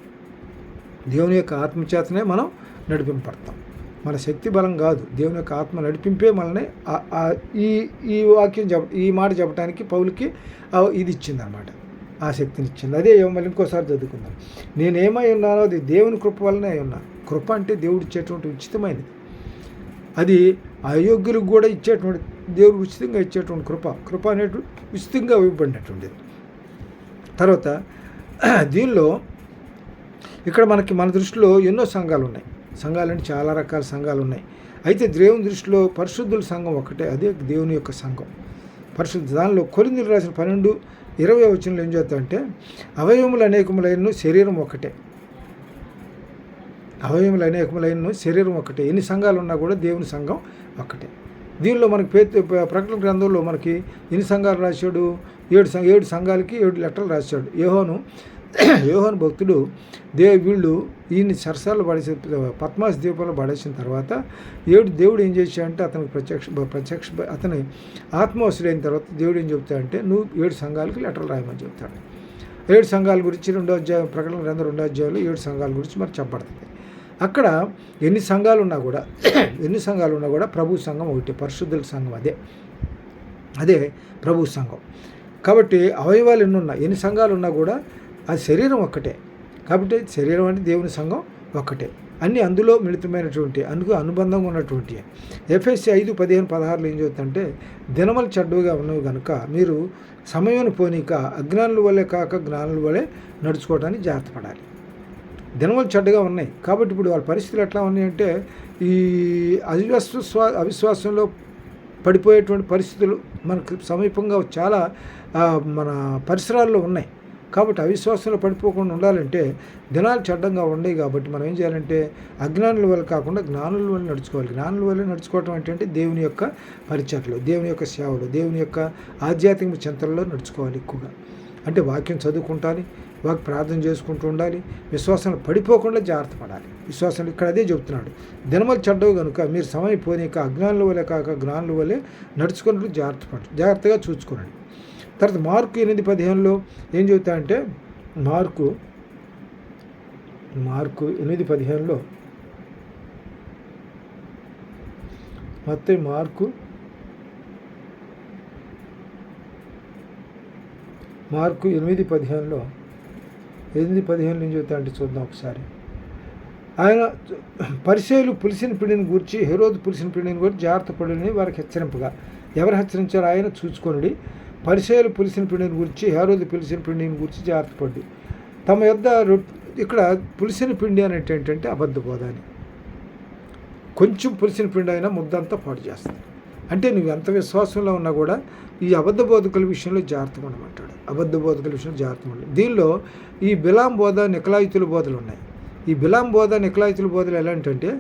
దేవుని యొక్క ఆత్మచేతనే మనం నడిపింపడతాం. మన శక్తి బలం కాదు, దేవుని యొక్క ఆత్మ నడిపింపే మనల్ని ఈ వాక్యం ఈ మాట చెప్పడానికి పౌలుకి ఇది ఇచ్చిందనమాట, ఆ శక్తిని ఇచ్చింది. అదే మళ్ళీ ఇంకోసారి చదువుకుందాం. నేనేమై ఉన్నానో అది దేవుని కృప వల్లనే అయి ఉన్నాను. కృప అంటే దేవుడు ఇచ్చేటువంటి ఉచితమైనది. అది అయోగ్యులకు కూడా ఇచ్చేటువంటి, దేవుడు ఉచితంగా ఇచ్చేటువంటి కృప అనేటువంటి ఉచితంగా ఇవ్వబడినటువంటిది. తర్వాత దీనిలో ఇక్కడ మన దృష్టిలో ఎన్నో సంఘాలు ఉన్నాయి. సంఘాలంటే చాలా రకాల సంఘాలు ఉన్నాయి. అయితే దేవుని దృష్టిలో పరిశుద్ధుల సంఘం ఒకటే, అదే దేవుని యొక్క సంఘం పరిశుద్ధ. దానిలో కొరింథీయులకు రాసిన 12:20 వచనంలో ఏం చేస్తామంటే, అవయవములు అనేకములైనను శరీరం ఒకటే. శరీరం ఒకటే. ఎన్ని సంఘాలు ఉన్నా కూడా దేవుని సంఘం ఒకటే. దీనిలో మనకి ప్రకటన గ్రంథంలో మనకి ఎన్ని సంఘాలు రాశాడు? 7 సంఘాలకి 7 లెటర్లు రాశాడు. యోహాను భక్తుడు వీళ్ళు ఈయన్ని సరసాలు పడేసి పద్మాస్ ద్వీపంలో పడేసిన తర్వాత దేవుడు ఏం చేశాడంటే అతని ఆత్మవశుడైన తర్వాత దేవుడు ఏం చెప్తాడంటే, నువ్వు 7 సంఘాలకి లెటర్లు రాయమని చెప్తాడు. 7 సంఘాల గురించి 2వ అధ్యాయం ప్రకటన గ్రంథం 2వ అధ్యాయంలో 7 సంఘాల గురించి మరి చెప్పబడుతుంది. అక్కడ ఎన్ని సంఘాలు ఉన్నా కూడా ప్రభు సంఘం ఒకటి, పరిశుద్ధుల సంఘం అదే ప్రభు సంఘం. కాబట్టి అవయవాలు ఎన్ని సంఘాలు ఉన్నా కూడా అది శరీరం ఒక్కటే. కాబట్టి శరీరం అంటే దేవుని సంఘం ఒక్కటే. అన్నీ అందులో మిళితమైనటువంటి, అందుకు అనుబంధంగా ఉన్నటువంటి. ఎఫెసీ 5:15-16 ఏం చెబుతుందంటే, దినములు చెడ్డగా ఉన్నవి కనుక మీరు సమయం పోనీక అజ్ఞానుల వల్లే కాక జ్ఞానుల వల్లే నడుచుకోవడానికి జాగ్రత్త పడాలి. దినములు చెడ్డగా ఉన్నాయి కాబట్టి ఇప్పుడు వాళ్ళ పరిస్థితులు ఎట్లా ఉన్నాయంటే, ఈ అవిశ్వాసంలో పడిపోయేటువంటి పరిస్థితులు మనకు సమీపంగా చాలా మన పరిసరాల్లో ఉన్నాయి. కాబట్టి అవిశ్వాసంలో పడిపోకుండా ఉండాలంటే దినాలు చెడ్డంగా ఉన్నాయి. కాబట్టి మనం ఏం చేయాలంటే అజ్ఞానుల వల్ల కాకుండా జ్ఞానుల వల్ల నడుచుకోవాలి. జ్ఞానుల వల్ల నడుచుకోవటం అంటే దేవుని యొక్క పరిచర్లు, దేవుని యొక్క సేవలు, దేవుని యొక్క ఆధ్యాత్మిక చింతనలో నడుచుకోవాలి ఎక్కువగా. అంటే వాక్యం చదువుకుంటాను, ప్రార్థన చేసుకుంటూ ఉండాలి, విశ్వాసంలో పడిపోకుండా జాగ్రత్త పడాలి. విశ్వాసంలో ఇక్కడ అదే చెబుతున్నాడు, దినములు చెడ్డవు కనుక మీరు సమయం పోనీక అజ్ఞానుల వల్లే కాక జ్ఞానుల వల్లే నడుచుకున్నట్లు జాగ్రత్తగా చూసుకోండి. తర్వాత మార్కు 8:15 ఏం చెబుతాయంటే, మార్కు 8:15 మత్తయి మార్కు 8:15 ఏం చెబుతా అంటే చూద్దాం ఒకసారి. ఆయన పరిసయ్యులు పులిసిన పిండిని గూర్చి హెరోదు పులిసిన పిండిని గురించి జాగ్రత్త పడుని వారికి హెచ్చరింపగా, ఎవరు హెచ్చరించారో ఆయన చూసుకొనుడి. పరిసయ్యులు పులిసిన పిండిని గురించి హెరోదు పులిసిన పిండిని గురించి జాగ్రత్త పడి తమ యొద్ద ఇక్కడ పులిసిన పిండి అని ఏంటంటే అబద్ధ బోధ అని. కొంచెం పులిసిన పిండి అయినా ముద్దంతా పాడు చేస్తుంది. అంటే నువ్వు ఎంత విశ్వాసంలో ఉన్నా కూడా ఈ అబద్ధ బోధకుల విషయంలో జాగ్రత్తగా ఉండమంటాడు. అబద్ధ బోధకుల విషయంలో జాగ్రత్తగా ఉండాలి. దీనిలో ఈ బిలాం బోధ, నికలాయితుల బోధలు ఉన్నాయి. ఈ బిలాం బోధ, నికలాయితుల బోధలు ఎలాంటంటే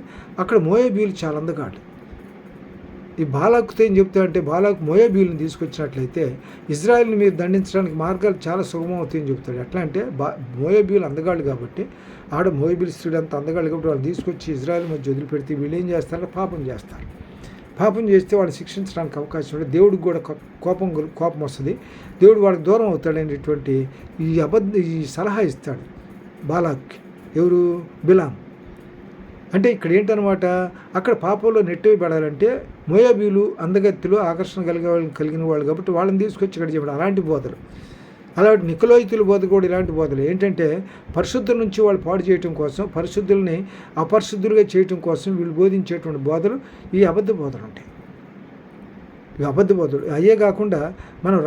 అక్కడ మోయాబీలు చాలా అందగాడు. ఈ బాలాకుతో ఏం చెప్తాడంటే, బాలాకు మోయాబీలను తీసుకొచ్చినట్లయితే ఇజ్రాయెల్ని మీరు దండించడానికి మార్గాలు చాలా సుగమం అవుతాయని చెప్తాడు. ఎట్లా అంటే మోయాబీలు అందగాళ్ళు కాబట్టి, ఆడ మోయాబీలు స్త్రీలు అంత అందగాళ్ళు కాబట్టి వాళ్ళు తీసుకొచ్చి ఇజ్రాయెల్ మధ్య వదిలిపెడితే వీళ్ళు ఏం చేస్తారంటే పాపం చేస్తారు. పాపం చేస్తే వాడిని శిక్షించడానికి అవకాశం ఉంటుంది. దేవుడికి కూడా కోపం వస్తుంది. దేవుడు వాడికి దూరం అవుతాడనేటువంటి ఈ సలహా ఇస్తాడు బాలాక్కి. ఎవరు? బిలాం. అంటే ఇక్కడ ఏంటనమాట, అక్కడ పాపంలో నెట్టివేయబడాలంటే మోయాబీలు అందగత్తులు ఆకర్షణ కలిగిన వాళ్ళు కాబట్టి వాళ్ళని తీసుకొచ్చి ఇక్కడ చెప్పడం అలాంటి బోధలు. అలాంటి నికలాయితుల బోధ కూడా ఇలాంటి బోధలు ఏంటంటే పరిశుద్ధుల నుంచి వాళ్ళు పాడు చేయటం కోసం, పరిశుద్ధుల్ని అపరిశుద్ధులుగా చేయటం కోసం వీళ్ళు బోధించేటువంటి బోధలు ఈ అబద్ధ బోధలు ఉంటాయి. ఇవి అబద్ధ బోధలు. అయ్యే కాకుండా మనం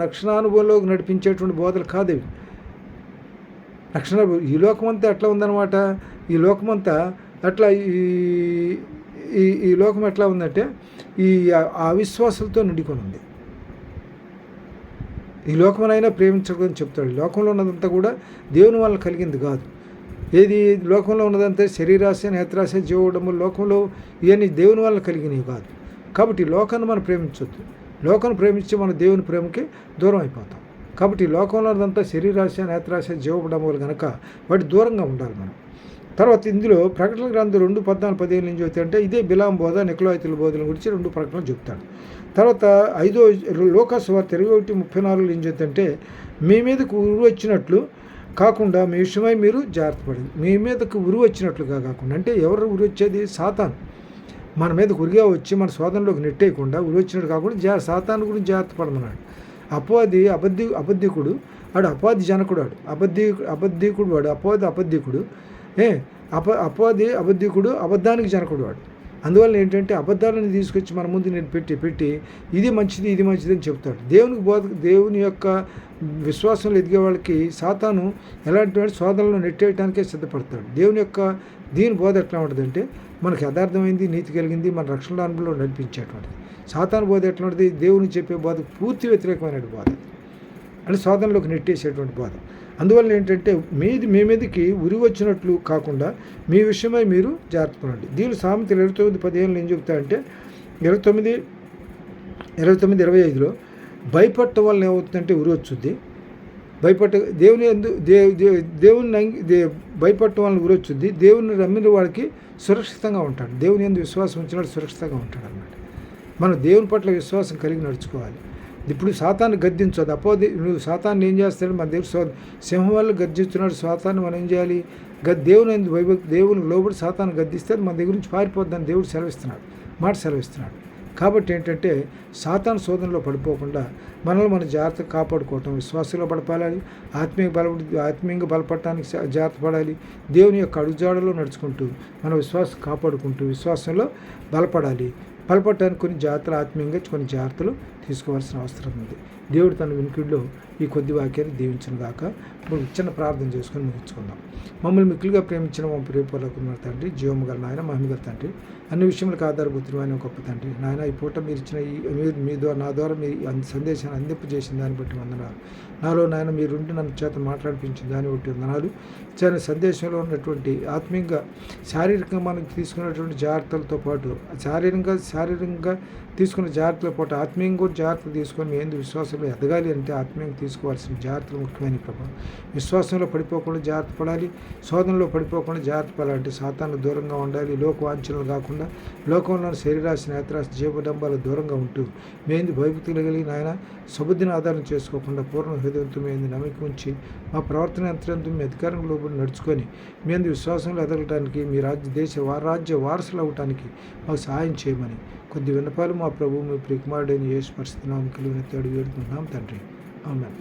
రక్షణానుభవంలోకి నడిపించేటువంటి బోధలు కాదు ఇవి. ఈ లోకమంతా ఎట్లా ఉందన్నమాట, ఈ లోకమంతా అట్లా ఈ లోకం ఎట్లా ఉందంటే ఈ అవిశ్వాసాలతో నిండుకొని ఉంది. ఈ లోకమునైనా ప్రేమించకూడదని చెప్తాడు. లోకంలో ఉన్నదంతా కూడా దేవుని వల్ల కలిగింది కాదు. ఏది లోకంలో ఉన్నదంతా శరీరాశ, నేత్రాశ, జీవడము, లోకంలో ఇవన్నీ దేవుని వల్ల కలిగినవి కాదు. కాబట్టి లోకాన్ని మనం ప్రేమించవద్దు. లోకాన్ని ప్రేమించి మనం దేవుని ప్రేమకి దూరం అయిపోతాం. కాబట్టి లోకంలో ఉన్నదంతా శరీరాశ, నేత్రాశ, జీవడములు కనుక వాటి దూరంగా ఉండాలి మనం. తర్వాత ఇందులో ప్రకటన గ్రంథం 2:14-15 నుంచి చెబుతాడంటే ఇదే బిలాం బోధ, నికలాయితుల బోధల గురించి 2 ప్రకటనలు చెప్తాడు. తర్వాత 5వ లూకాసు వార్త 21:34 నుంచి చెప్తుంటే మీ మీదకు ఉరి వచ్చినట్లు కాకుండా మీ విషయమై మీరు జాగ్రత్త పడండి. మీ మీదకు ఉరి వచ్చినట్లుగా కాకుండా, అంటే ఎవరు ఉరి వచ్చేది? సాతాను మన మీదకు ఉరిగా వచ్చి మన శోధనలోకి నెట్టేయకుండా ఉరి వచ్చినట్టు కాకుండా సాతాను గురించి జాగ్రత్త పడమన్నాడు. అబద్ధికుడు వాడు అపాధి జనకుడు, వాడు అబద్ధికుడు, వాడు అబద్ధికుడు అబద్ధికుడు అబద్ధానికి జనకుడు వాడు. అందువల్ల ఏంటంటే అబద్ధాలను తీసుకొచ్చి మన ముందు నేను పెట్టి ఇది మంచిది అని చెప్తాడు. దేవుని యొక్క విశ్వాసంలో ఎదిగే వాళ్ళకి సాతాను ఎలాంటి శోధనలో నెట్టేయడానికే సిద్ధపడతాడు. దేవుని యొక్క దీని బోధ ఎట్లా ఉంటుందంటే మనకి యథార్థమైంది, నీతి కలిగింది, మన రక్షణ అనుభవంలో నడిపించేటువంటిది. సాతాను బోధ ఎట్లా ఉంటుంది? దేవుని చెప్పే బోధ పూర్తి వ్యతిరేకమైన బోధ, అంటే శోధనలోకి నెట్టేసేటువంటి బోధ. అందువల్ల ఏంటంటే మీ మీదకి ఉరి వచ్చినట్లు కాకుండా మీ విషయమై మీరు జాగ్రత్త పడండి. దీని సామెతలు 29:15 ఏం చెప్తాయంటే 29:25లో భయపడటం వల్ల ఏమవుతుందంటే ఉరి వచ్చుద్ది. దేవుని భయపడటం వల్ల ఉరి వచ్చుద్ది. దేవుని నమ్మిన వాడికి సురక్షితంగా ఉంటాడు. దేవుని యందు విశ్వాసం ఉంచినాడు సురక్షితంగా ఉంటాడు అన్నమాట. మనం దేవుని పట్ల విశ్వాసం కలిగి నడుచుకోవాలి. ఇప్పుడు సాతాన్ని గద్దించదు. నువ్వు సాతాన్ని ఏం చేస్తాడు? మన దేవుడు సింహం వల్ల గర్జిస్తున్నాడు సాతాన్ని. మనం ఏం చేయాలి? దేవుని లోబడి సాతాన్ని గద్దిస్తే మన దగ్గర నుంచి పారిపోద్దని దేవుడు సెలవిస్తున్నాడు. కాబట్టి ఏంటంటే సాతాను శోధనలో పడిపోకుండా మనల్ని మనం జాగ్రత్తగా కాపాడుకోవటం, విశ్వాసంలో బలపడాలి, ఆత్మీయంగా బలపడటానికి జాగ్రత్త పడాలి. దేవుని యొక్క అడుగుజాడలో నడుచుకుంటూ మన విశ్వాసం కాపాడుకుంటూ విశ్వాసంలో బలపడటానికి కొన్ని జాగ్రత్తలు, ఆత్మీయంగా కొన్ని జాగ్రత్తలు తీసుకోవాల్సిన అవసరం ఉంది. దేవుడు తన వినికిడిలో ఈ కొద్ది వాక్యాన్ని దీవించిన దాకా ఇప్పుడు చిన్న ప్రార్థన చేసుకొని ముగించుకుందాం. మమ్మల్ని మిక్కులుగా ప్రేమించిన మా ప్రియపూర్వకున్న తండ్రి, జీవము గల నాయన, మహిమగల తండ్రి, అన్ని విషయములకు ఆధారభూతులమైన గొప్ప తండ్రి నాయన, ఈ పూట మీరు ఇచ్చిన నా ద్వారా మీరు సందేశాన్ని అందింపజేసిన దాన్ని బట్టి వందనాలు. నాలో నాయన మీరుండి నన్ను చేత మాట్లాడిపించిన దాన్ని బట్టి వందనాలు. చాలా సందేశంలో ఉన్నటువంటి ఆత్మీయంగా శారీరకంగా మనం తీసుకున్నటువంటి జాగ్రత్తలతో పాటు శారీరకంగా తీసుకున్న జాగ్రత్తలతో పాటు ఆత్మీయంగా కూడా జాగ్రత్తలు తీసుకొని మీ ఎందుకు విశ్వాసంలో ఎదగాలి అంటే ఆత్మీయంగా తీసుకోవాల్సిన జాగ్రత్తలు ముఖ్యమైన ప్రభావం. విశ్వాసంలో పడిపోకుండా జాగ్రత్త పడాలి, శోధనలో పడిపోకుండా జాగ్రత్త పడాలంటే సాతాను దూరంగా ఉండాలి. లోకవాంఛనలు కాకుండా లోకంలో శరీరాశ, నేత్రాశ, జీవడంబాలు దూరంగా ఉంటూ మేంది భయభక్తులు కలిగి నాయన సుబుద్ధిని ఆధారం చేసుకోకుండా పూర్ణ హృదయంతో మేంది నమ్మకం ఉంచి మా ప్రవర్తన యంత్రంతో మీ అధికారంలో లోబడి నడుచుకొని మేంది విశ్వాసంలో ఎదగటానికి మీ రాజ్య వారసులు అవ్వటానికి మాకు సహాయం చేయమని కొద్ది విన్నపాలు మా ప్రభు మీ ప్రియకుమారుడైన యేసు పరిస్థితి నామములో కలిగిన వేడుకుంటున్నాం తండ్రి. ఆమేన్.